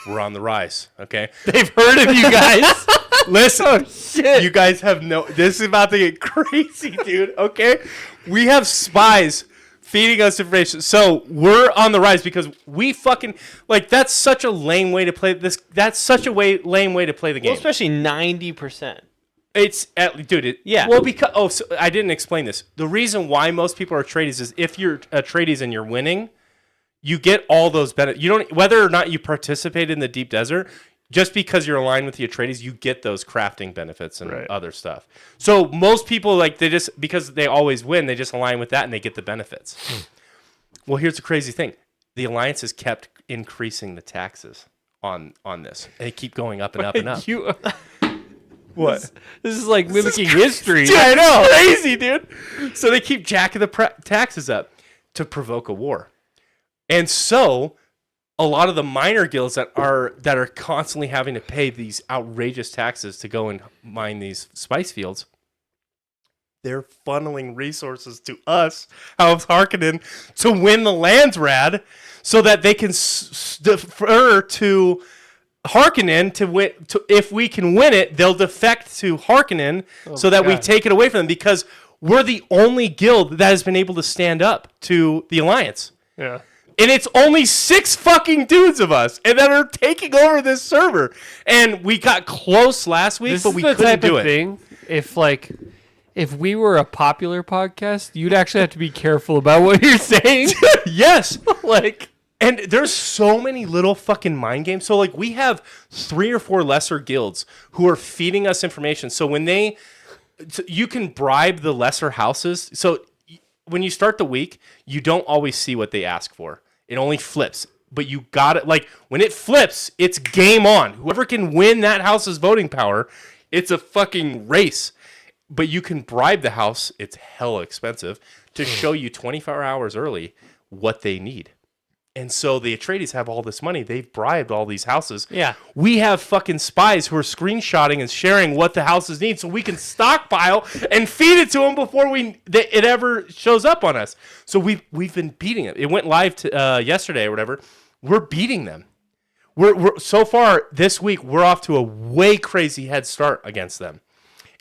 We're on the rise, okay? They've heard of you guys. Listen, oh, shit. You guys have this is about to get crazy, dude, okay? We have spies feeding us information. So we're on the rise because we fucking, that's such a lame way to play this. That's such a lame way to play the game. Well, especially 90%. Yeah. Well, because, so I didn't explain this. The reason why most people are Atreides is if you're Atreides and you're winning, you get all those benefits. You don't, whether or not you participate in the deep desert, just because you're aligned with the Atreides, you get those crafting benefits and other stuff. So most people, because they always win, they just align with that and they get the benefits. Well, here's the crazy thing. The Alliance has kept increasing the taxes on this. And they keep going up and up and up. What? This is like mimicking history. Dude, I know. Crazy, dude. So they keep jacking the taxes up to provoke a war. And so a lot of the minor guilds that are constantly having to pay these outrageous taxes to go and mine these spice fields, they're funneling resources to us, House Harkonnen, to win the Landsrad, so that they can defer to Harkonnen to win. If we can win it, they'll defect to Harkonnen so that we take it away from them, because we're the only guild that has been able to stand up to the Alliance. Yeah. And it's only 6 fucking dudes of us, and that are taking over this server. And we got close last week, but we couldn't do it. Thing, if we were a popular podcast, you'd actually have to be careful about what you're saying. Yes, and there's so many little fucking mind games. So like we have 3 or 4 lesser guilds who are feeding us information. So when you can bribe the lesser houses. So when you start the week, you don't always see what they ask for. It only flips. But you got it. Like when it flips, it's game on. Whoever can win that house's voting power, it's a fucking race. But you can bribe the house. It's hella expensive to show you 24 hours early what they need. And so the Atreides have all this money. They've bribed all these houses. Yeah. We have fucking spies who are screenshotting and sharing what the houses need so we can stockpile and feed it to them before it ever shows up on us. So we've been beating it. It went live yesterday or whatever. We're beating them. We're so far this week, we're off to a way crazy head start against them.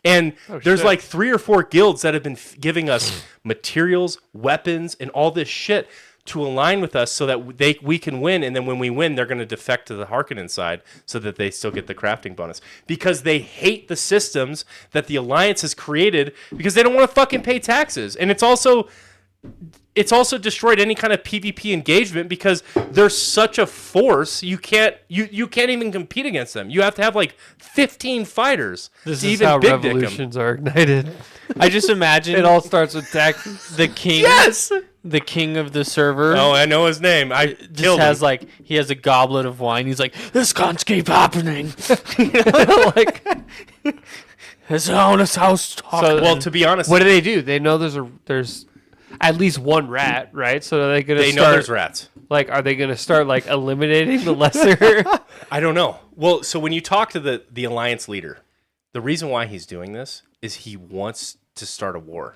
And there's like 3 or 4 guilds that have been giving us materials, weapons, and all this shit to align with us so that we can win. And then when we win, they're going to defect to the Harkonnen side so that they still get the crafting bonus. Because they hate the systems that the Alliance has created because they don't want to fucking pay taxes. And it's also destroyed any kind of PvP engagement because they're such a force. You can't even compete against them. You have to have like 15 fighters This to is even how big dick 'em. revolutions are ignited. I just imagine It all starts with taxes. the king. Yes. The king of the server. Oh, I know his name. I just killed has him. he has a goblet of wine. He's like, this can't keep happening. Like, His honest house talk. So- Well, to be honest, what do? They know there's at least one rat, right? So are they gonna they know start there's rats. like are they gonna start like eliminating the lesser? I don't know. Well, so when you talk to the Alliance leader, the reason why he's doing this is he wants to start a war.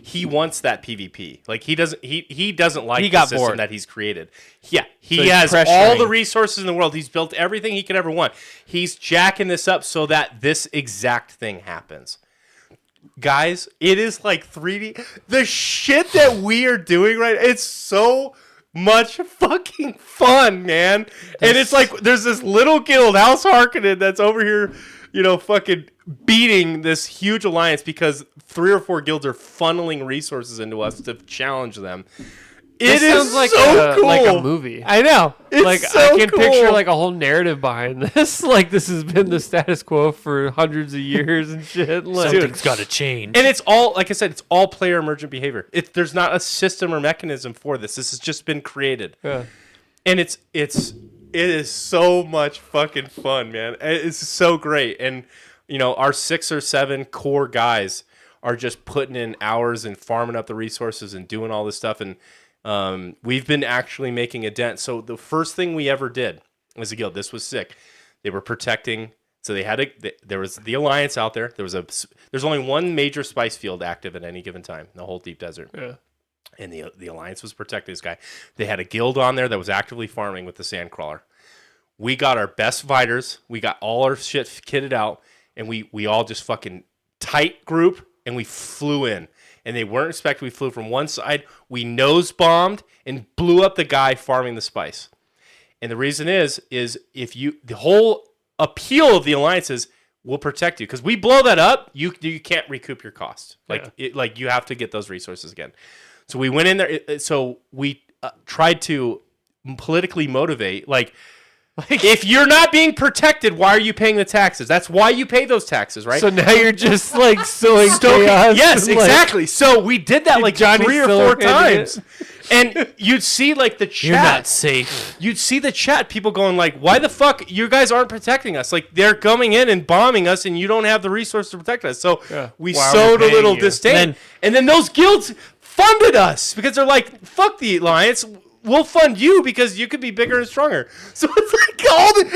He wants that PvP. Like he doesn't like He the got system bored. that he's created. Yeah, he he's has all pressuring. the resources in the world. He's built everything he could ever want. He's jacking this up so that this exact thing happens. Guys, it is like 3D. The shit that we are doing right, it's so much fucking fun, man. And it's like there's this little guild, House Harkonnen, that's over here, fucking beating this huge alliance because 3 or 4 guilds are funneling resources into us to challenge them. It is sounds so cool. like a movie. I know. It's Like so I can cool. picture like a whole narrative behind this. Like this has been the status quo for hundreds of years and shit. Like, Something's got to change. And it's all, like I said, it's all player emergent behavior. There's not a system or mechanism for this. This has just been created. yeah. And it is so much fucking fun, man. It's so great. And, our 6 or 7 core guys are just putting in hours and farming up the resources and doing all this stuff. And we've been actually making a dent. So the first thing we ever did as a guild, this was sick. They were protecting. So there was the Alliance out there. There's only one major spice field active at any given time in the whole deep desert. Yeah. And the Alliance was protecting this guy. They had a guild on there that was actively farming with the Sandcrawler. We got our best fighters. We got all our shit kitted out. And we all just fucking tight group. And we flew in. And they weren't expecting. We flew from one side. We nose bombed and blew up the guy farming the spice. And the reason is the whole appeal of the Alliance is we'll protect you. Because we blow that up, you can't recoup your cost. Like you have to get those resources again. So we went in there. So we tried to politically motivate, like if you're not being protected, why are you paying the taxes? That's why you pay those taxes, right? So now you're just like sowing chaos. Yes, and, like, exactly. So we did that like Johnny 3 or Silver 4 handed times. And you'd see like the chat. You're not safe. You'd see the chat, people going like, why the fuck you guys aren't protecting us? Like they're coming in and bombing us and you don't have the resource to protect us. So we Why are sowed we a little paying you? disdain. And then those guilds funded us because they're like, fuck the Alliance. We'll fund you because you could be bigger and stronger. So it's like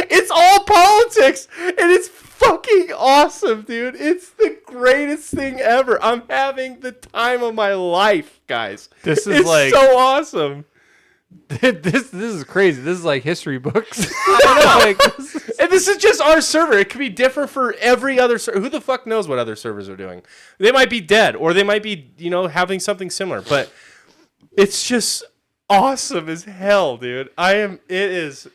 it's all politics and it's fucking awesome, dude. It's the greatest thing ever. I'm having the time of my life, guys. This is it's like- so awesome. this is crazy. This is like history books. I know. And this is just our server. It could be different for every other server. Who the fuck knows what other servers are doing? They might be dead, or they might be, having something similar. But it's just awesome as hell, dude. It is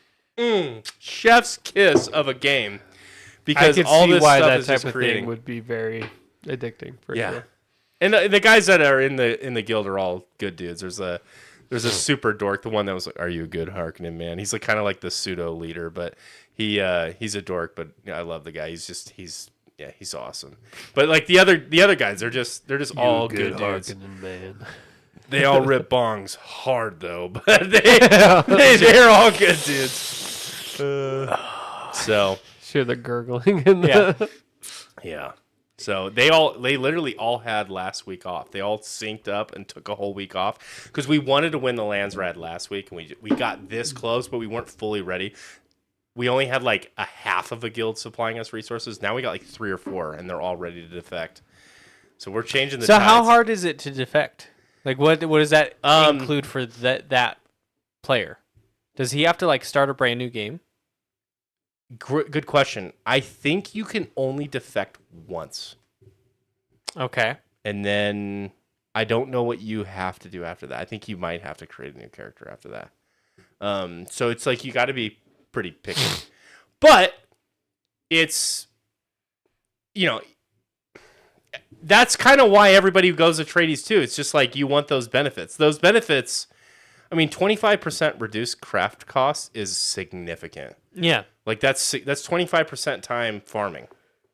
chef's kiss of a game. Because I could all see this why stuff that is type just of creating. thing would be very addicting for sure. And the guys that are in the guild are all good dudes. There's a super dork, the one that was like, "Are you a good Harkonnen man?" He's like kind of like the pseudo leader, but he's a dork. But I love the guy. He's awesome. But like the other guys, they're just all good dudes. Harkonnen man. They all rip bongs hard though, but they're all good dudes. So. Sure, the gurgling in the Yeah. So they literally all had last week off. They all synced up and took a whole week off because we wanted to win the Landsrad last week, and we got this close, but we weren't fully ready. We only had like a half of a guild supplying us resources. Now we got like 3 or 4, and they're all ready to defect. So we're changing the. So tides. how hard is it to defect? Like what does that include for that player? Does he have to like start a brand new game? Good question. I think you can only defect once. Okay. And then I don't know what you have to do after that. I think you might have to create a new character after that. So it's like you got to be pretty picky. But it's, that's kind of why everybody goes to tradies too. It's just like you want those benefits. Those benefits, 25% reduced craft cost is significant. Yeah. Like that's 25% time farming.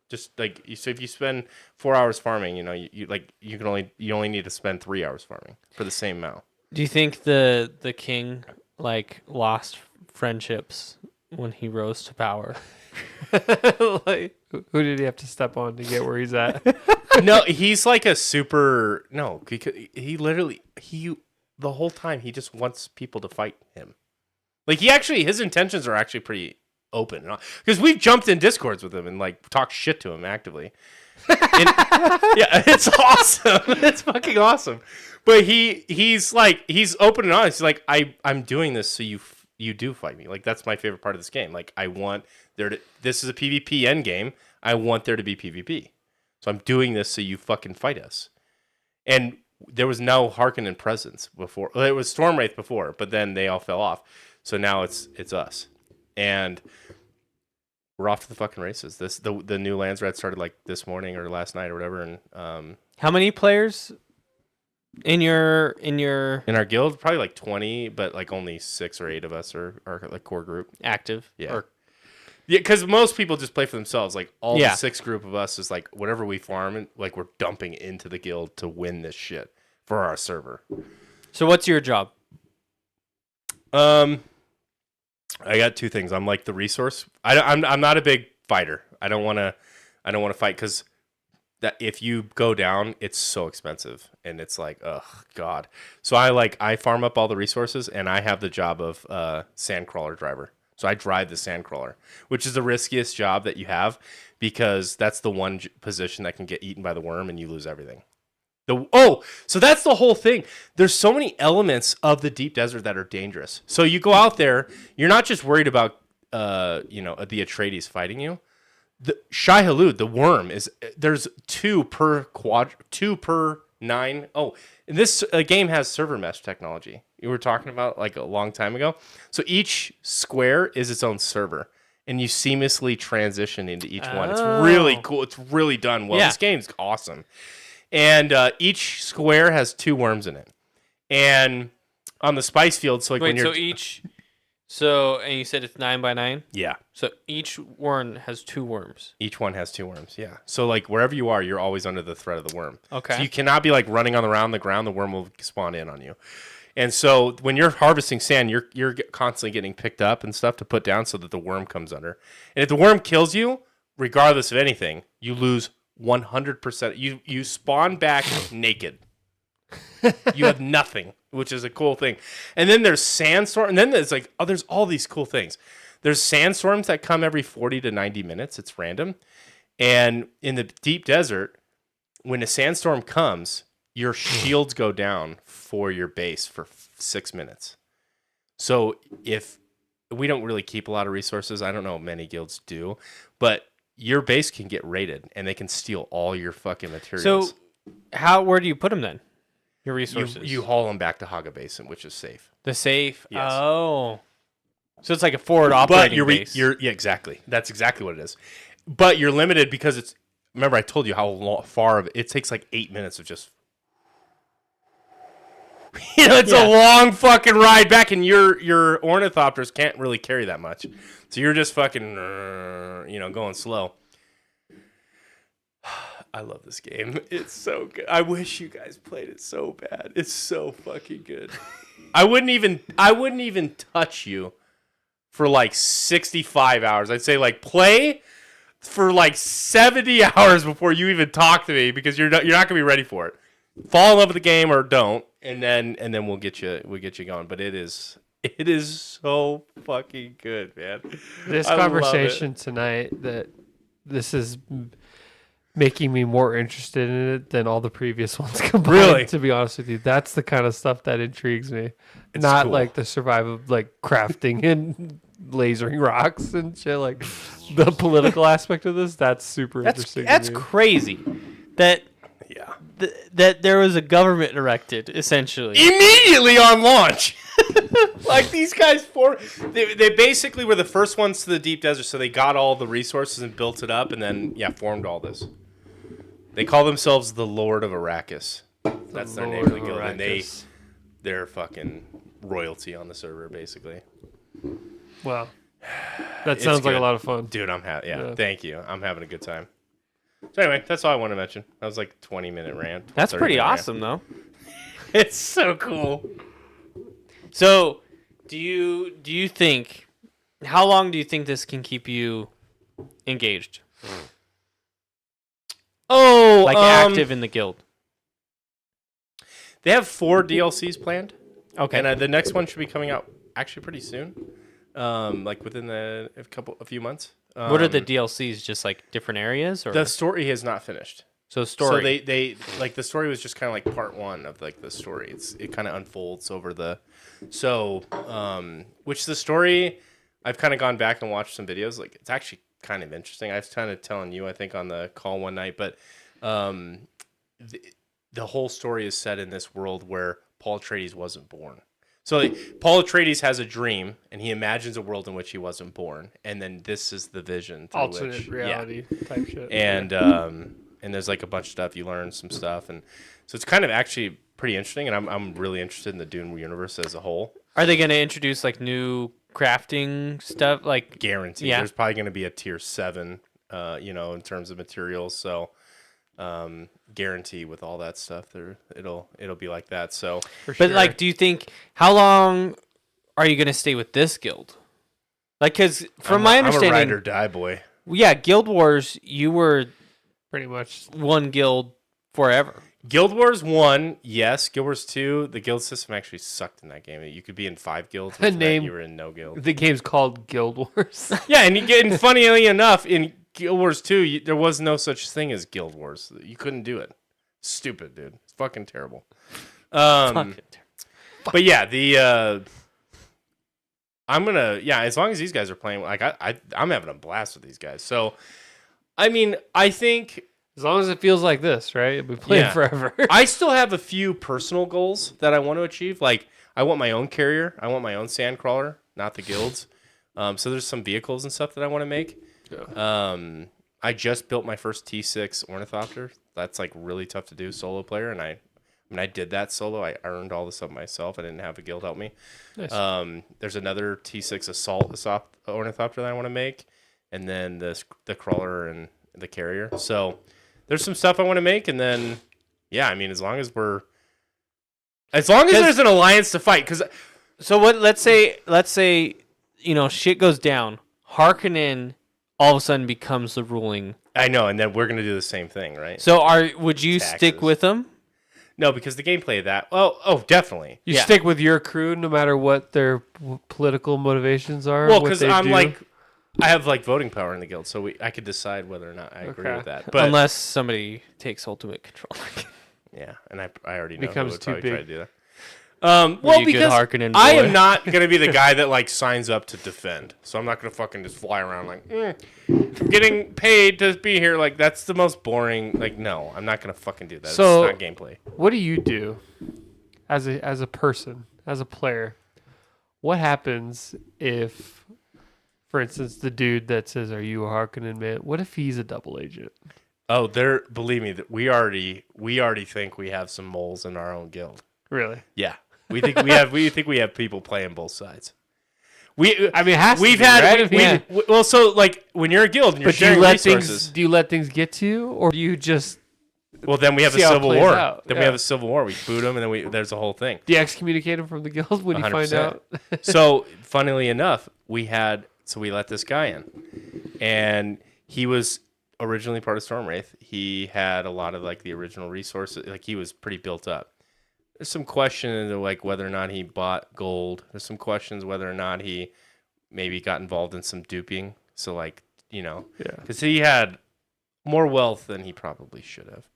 Just like so if you spend 4 hours farming, you only need to spend 3 hours farming for the same amount. Do you think the king like lost friendships when he rose to power? Like, who did he have to step on to get where he's at? No, he's like a super he literally the whole time he just wants people to fight him. Like his intentions are actually pretty open because we've jumped in discords with him and like talked shit to him actively. Yeah, it's awesome. It's fucking awesome. But he's open and honest. He's like, I'm doing this so you do fight me. Like that's my favorite part of this game. Like I want this is a PvP end game. I want there to be PvP. So I'm doing this so you fucking fight us. And there was no Harkonnen presence before. Well, it was Stormwraith before, but then they all fell off. So now it's us. And we're off to the fucking races. The new Landsrad started like this morning or last night or whatever. And how many players in our guild? Probably like 20, but like only 6 or 8 of us are like core group active? Yeah. Because most people just play for themselves. Like all the 6 group of us is like whatever we farm, and like we're dumping into the guild to win this shit for our server. So what's your job? I got 2 things. I'm like the resource. I'm not a big fighter. I don't want to fight because that if you go down, it's so expensive and it's like, oh god. So I farm up all the resources and I have the job of sandcrawler driver. So I drive the sandcrawler, which is the riskiest job that you have because that's the one position that can get eaten by the worm and you lose everything. So that's the whole thing. There's so many elements of the deep desert that are dangerous. So you go out there, you're not just worried about the Atreides fighting you. The Shai Hulud, the worm, there's 2 per 9. Oh, and this game has server mesh technology. You were talking about like a long time ago. So each square is its own server. And you seamlessly transition into each one. It's really cool. It's really done well. Yeah. This game's awesome. And each square has 2 worms in it. And on the spice field, so like when you're... and you said it's 9 by 9? Yeah. So each worm has 2 worms. Each one has 2 worms, yeah. So like wherever you are, you're always under the threat of the worm. Okay. So you cannot be like running around the ground. The worm will spawn in on you. And so when you're harvesting sand, you're constantly getting picked up and stuff to put down so that the worm comes under. And if the worm kills you, regardless of anything, you lose 100%. You spawn back naked. You have nothing, which is a cool thing. And then there's sandstorm, and then there's there's all these cool things. There's sandstorms that come every 40 to 90 minutes. It's random. And in the deep desert, when a sandstorm comes, your shields go down for your base for 6 minutes. So if we don't really keep a lot of resources, I don't know if many guilds do, but your base can get raided and they can steal all your fucking materials. So where do you put them then? Your resources. You haul them back to Haga Basin, which is safe. The safe. Yes. Oh. So it's like a forward operating base. Yeah, exactly. That's exactly what it is. But you're limited because it's. Remember, I told you how far of it takes like 8 minutes of just. It's a long fucking ride back, and your ornithopters can't really carry that much, so you're just fucking, going slow. I love this game. It's so good. I wish you guys played it so bad. It's so fucking good. I wouldn't even touch you for like 65 hours. I'd say like play for like 70 hours before you even talk to me because you're not going to be ready for it. Fall in love with the game or don't, and then we'll get you going. But it is so fucking good, man. This I conversation tonight, that this is making me more interested in it than all the previous ones combined. Really? To be honest with you, that's the kind of stuff that intrigues me. It's Not cool. like the survival, like crafting and lasering rocks and shit. Like the political aspect of this, that's super interesting. That's to me. crazy. That Yeah. that there was a government erected essentially. Immediately on launch. Like these guys, they basically were the first ones to the deep desert, so they got all the resources and built it up, and then formed all this. They call themselves the Lord of Arrakis. That's their name of the guild, and they're fucking royalty on the server, basically. Wow, that It's sounds like good. a lot of fun. Dude, thank you. I'm having a good time. So anyway, that's all I want to mention. That was like a 20-minute rant. That's pretty 30-minute awesome though. rant. It's so cool. So, do you think how long do you think this can keep you engaged? Oh, Like active in the guild? They have 4 DLCs planned. Okay. And the next one should be coming out actually pretty soon. Like within a few months. What are the DLCs? Just like different areas, or The story has not finished. so story? So they like the story was just kind of like part 1 of like the story. It kind of unfolds over which the story I've kind of gone back and watched some videos. Like it's actually kind of interesting. I was kind of telling you I think on the call one night, but the whole story is set in this world where Paul Atreides wasn't born. So like, Paul Atreides has a dream, and he imagines a world in which he wasn't born, and then this is the vision. Alternate reality type shit. And there's like a bunch of stuff you learn, some stuff, and so it's kind of actually pretty interesting. And I'm really interested in the Dune universe as a whole. Are they going to introduce like new crafting stuff? Like Guaranteed. Yeah. There's probably going to be a tier 7, in terms of materials. So guarantee with all that stuff it'll be like that. So But like, do you think how long are you going to stay with this guild? Like, because from my understanding, I'm a ride or die boy. yeah, Guild Wars, you were pretty much one guild forever. Guild Wars 1, yes. Guild Wars 2, the guild system actually sucked in that game. You could be in 5 guilds, which meant you were in no guild. the game's called Guild Wars. Yeah, and funnily enough, in Guild Wars 2, there was no such thing as Guild Wars. You couldn't do it. Stupid, dude. It's fucking terrible. But yeah, as long as these guys are playing, like I'm having a blast with these guys. So, I mean, I think As long as it feels like this, right? We play forever. I still have a few personal goals that I want to achieve. Like, I want my own carrier. I want my own sandcrawler, not the guilds. So there's some vehicles and stuff that I want to make. Yeah. I just built my first T6 ornithopter. That's like really tough to do solo player, and I did that solo. I earned all this up myself. I didn't have a guild help me. Nice. There's another T6 assault ornithopter that I want to make, and then the crawler and the carrier. So there's some stuff I want to make, and then I mean, as long as there's an alliance to fight, because so what? Let's say shit goes down. Harkonnen all of a sudden becomes the ruling. I know, and then we're gonna do the same thing, right? So would you stick with them? No, because the gameplay of that. Oh, definitely. You stick with your crew no matter what their political motivations are. Well, because I have like voting power in the guild, so I could decide whether or not I agree with that. But unless somebody takes ultimate control. yeah, and I already know becomes who would too probably try to big. do Well, you good because Harkonnen I boy? am not gonna be the guy that like signs up to defend. So I'm not gonna fucking just fly around like I'm getting paid to be here. Like that's the most boring. Like no, I'm not gonna fucking do that. So- it's not gameplay. What do you do as a person, as a player? What happens if, for instance, the dude that says, "Are you a Harkonnen man?" What if he's a double agent? Oh, believe me, that we already think we have some moles in our own guild. Really? Yeah, we think we have people playing both sides. I mean, it has We've to be, had right? well, so like when you're a guild and you're But do you sharing let resources. do you let things get to you, or do you just Well, then we have a see how it civil plays war. out? Then Yeah. we have a civil war. We boot them, and then there's a whole thing. do you excommunicate him from the guild when you find 100%. out? So, funnily enough, we let this guy in, and he was originally part of Stormwraith. He had a lot of like the original resources. Like he was pretty built up. There's some questions of like whether or not he bought gold. There's some questions whether or not he maybe got involved in some duping. So like, Yeah. because he had more wealth than he probably should have.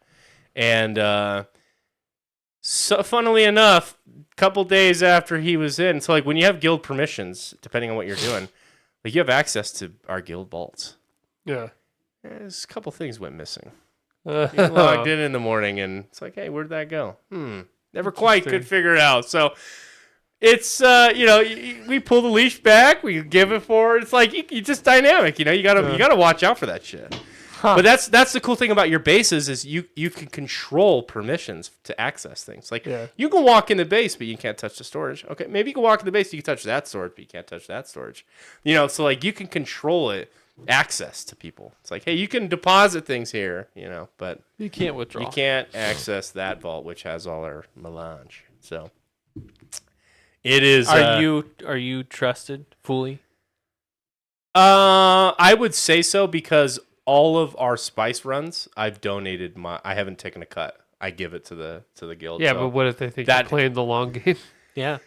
And so funnily enough, a couple days after he was in, so like when you have guild permissions, depending on what you're doing, like you have access to our guild vaults. Yeah. There's a couple things went missing. He logged in the morning and it's like, hey, where'd that go? Never quite could figure it out. So it's we pull the leash back, we give it forward. It's like you just dynamic, you gotta watch out for that shit. But that's the cool thing about your bases is you can control permissions to access things. Like you can walk in the base, but you can't touch the storage. Okay, maybe you can walk in the base, you can touch that storage, but you can't touch that storage. So like you can control it, access to people. It's like, hey, you can deposit things here, but You can't withdraw. you can't access that vault, which has all our melange. So it is. Are you trusted fully? I would say so because all of our spice runs, I've donated I haven't taken a cut. I give it to the guild. Yeah, so. but what if they think that- you're playing the long game? Yeah.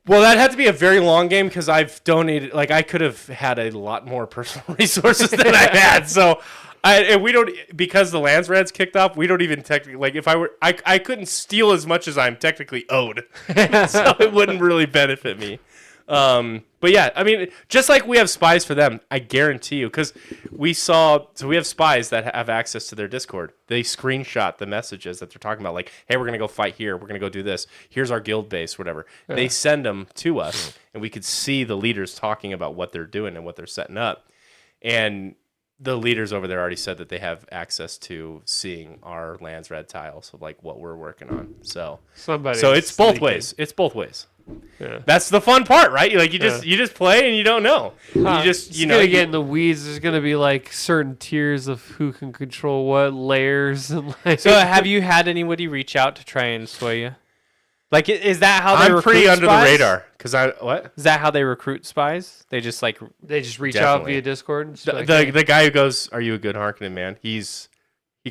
Well, that had to be a very long game because I've donated. Like I could have had a lot more personal resources than I had. So, and we don't because the lands reds kicked off. We don't even technically like if I couldn't steal as much as I'm technically owed, so it wouldn't really benefit me. But yeah, I mean, just like we have spies for them, I guarantee you, because we have spies that have access to their Discord. They screenshot the messages that they're talking about, like, hey, we're going to go fight here. We're going to go do this. Here's our guild base, whatever. Yeah. They send them to us, and we could see the leaders talking about what they're doing and what they're setting up. And the leaders over there already said that they have access to seeing our lands red tiles of like what we're working on. So it's both ways. It's both ways. Yeah. That's the fun part, right? Like you just play and you don't know. You gonna get in the weeds. There's gonna be like certain tiers of who can control what layers and like. So have you had anybody reach out to try and sway you? Like, is that how they recruit I'm pretty under spies? the radar because what? Is that how they recruit spies? They just reach out via Discord. And the guy who goes, "Are you a good Harkonnen man?" He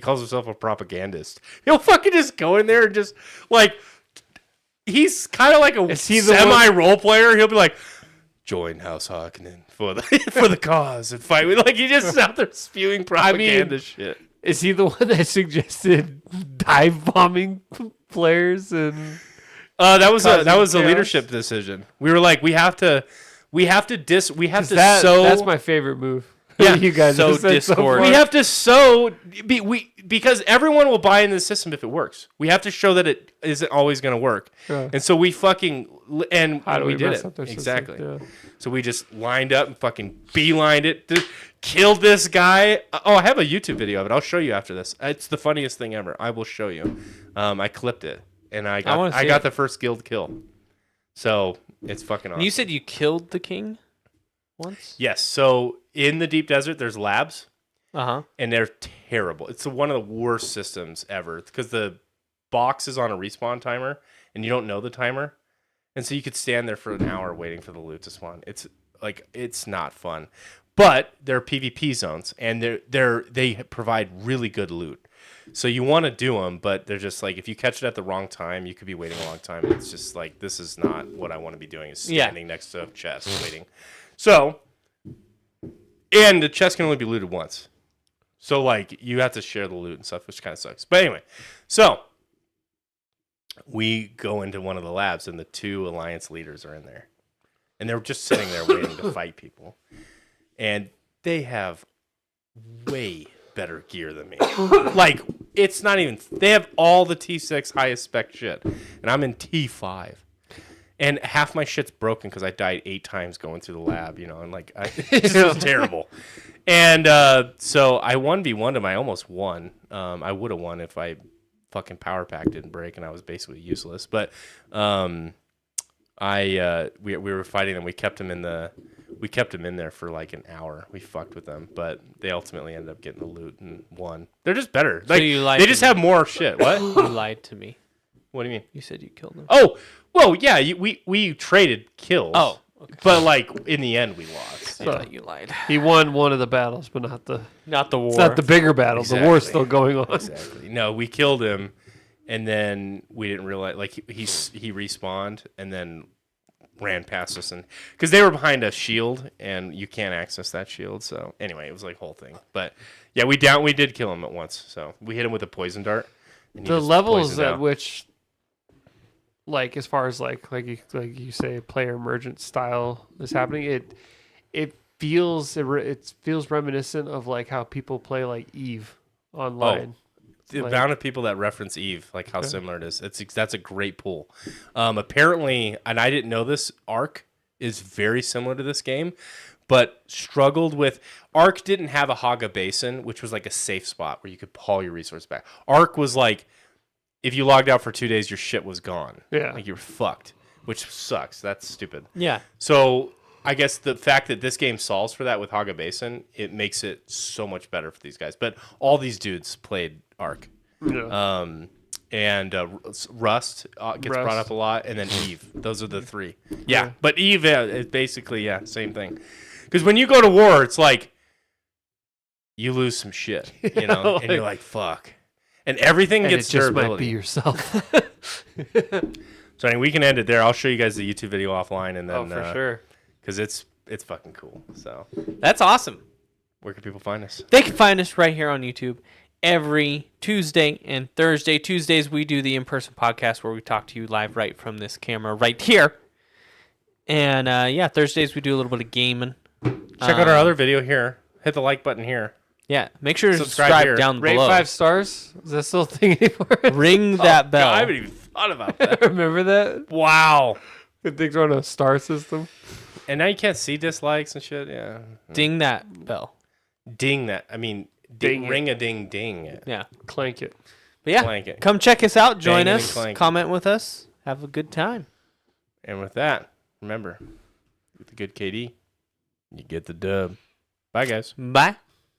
calls himself a propagandist. He'll fucking just go in there and just like. He's kind of like a semi-role player. He'll be like, join House Harkonnen for the cause and fight. Like, he just out there spewing propaganda shit. Is he the one that suggested dive bombing players? And that was a leadership decision. We were like, we have to sow. That's my favorite move. Yeah, you guys sow discord. We have to sow because everyone will buy into the system if it works. We have to show that it isn't always going to work, and so we fucking we did it exactly. Yeah. So we just lined up and fucking beelined it, killed this guy. Oh, I have a YouTube video of it. I'll show you after this. It's the funniest thing ever. I will show you. I clipped it, and I got the first guild kill. So it's fucking awesome. You said you killed the king once? Yes. So in the deep desert, there's labs. And they're terrible. It's one of the worst systems ever because the box is on a respawn timer and you don't know the timer. And so you could stand there for an hour waiting for the loot to spawn. It's not fun. But they're PvP zones and they provide really good loot. So you want to do them, but they're just like if you catch it at the wrong time, you could be waiting a long time. And it's just like this is not what I want to be doing is standing next to a chest waiting. So and the chest can only be looted once. So, like, you have to share the loot and stuff, which kind of sucks. But anyway, so we go into one of the labs, and the 2 Alliance leaders are in there. And they're just sitting there waiting to fight people. And they have way better gear than me. Like, it's not even... They have all the T6 highest spec shit. And I'm in T5. And half my shit's broken because I died 8 times going through the lab, and like, this is terrible. And so I 1v1'd him. I almost won. I would have won if I fucking power pack didn't break and I was basically useless. But we were fighting them. We kept him in there for like an hour. We fucked with them, but they ultimately ended up getting the loot and won. They're just better. Like, they just have more shit. What? You lied to me. What do you mean? You said you killed him. Oh, well, yeah. We traded kills. Oh, okay. But like in the end, we lost. I thought you lied. He won one of the battles, but not the war. It's not the bigger battle. Exactly. The war's still going on. Exactly. No, we killed him, and then we didn't realize. Like he respawned, and then ran past us, and because they were behind a shield, and you can't access that shield. So anyway, it was like a whole thing. But yeah, we did kill him at once. So we hit him with a poison dart. And The levels at which, like as far as like you say, player emergent style is happening, it feels reminiscent of like how people play like Eve online. The amount of people that reference Eve, like how similar it is, that's a great pull. Apparently, and I didn't know this, Ark is very similar to this game, but struggled with... Ark didn't have a Haga Basin, which was like a safe spot where you could haul your resource back. Ark was like, if you logged out for 2 days, your shit was gone. Yeah. Like you were fucked, which sucks. That's stupid. Yeah. So I guess the fact that this game solves for that with Haga Basin, it makes it so much better for these guys. But all these dudes played Ark. Yeah. And Rust gets brought up a lot, and then Eve. Those are the 3. Yeah, Yeah. but Eve is basically, same thing. Because when you go to war, it's like you lose some shit, and you're like, fuck. And everything And gets it just durability. might be yourself. So anyway, we can end it there. I'll show you guys the YouTube video offline, and then for sure. because it's fucking cool. So That's awesome. where can people find us? They can find us right here on YouTube every Tuesday and Thursday. Tuesdays, we do the in-person podcast where we talk to you live right from this camera right here. And, Thursdays, we do a little bit of gaming. Check out our other video here. Hit the like button here. Yeah, make sure to Subscribe subscribe here. down Rate below. 5 stars. Is that still a thing anymore? Ring that bell. God, I haven't even thought about that. Remember that? Wow. Good things are on a star system. And now you can't see dislikes and shit. Yeah. Ding that bell. Ding that. I mean, Ding ring a ding ding. Yeah. Clank it. But yeah, Clank it. come check us out. Join Bang it and us. clank it. Comment with us. Have a good time. And with that, remember, with the good KD, you get the dub. Bye, guys. Bye.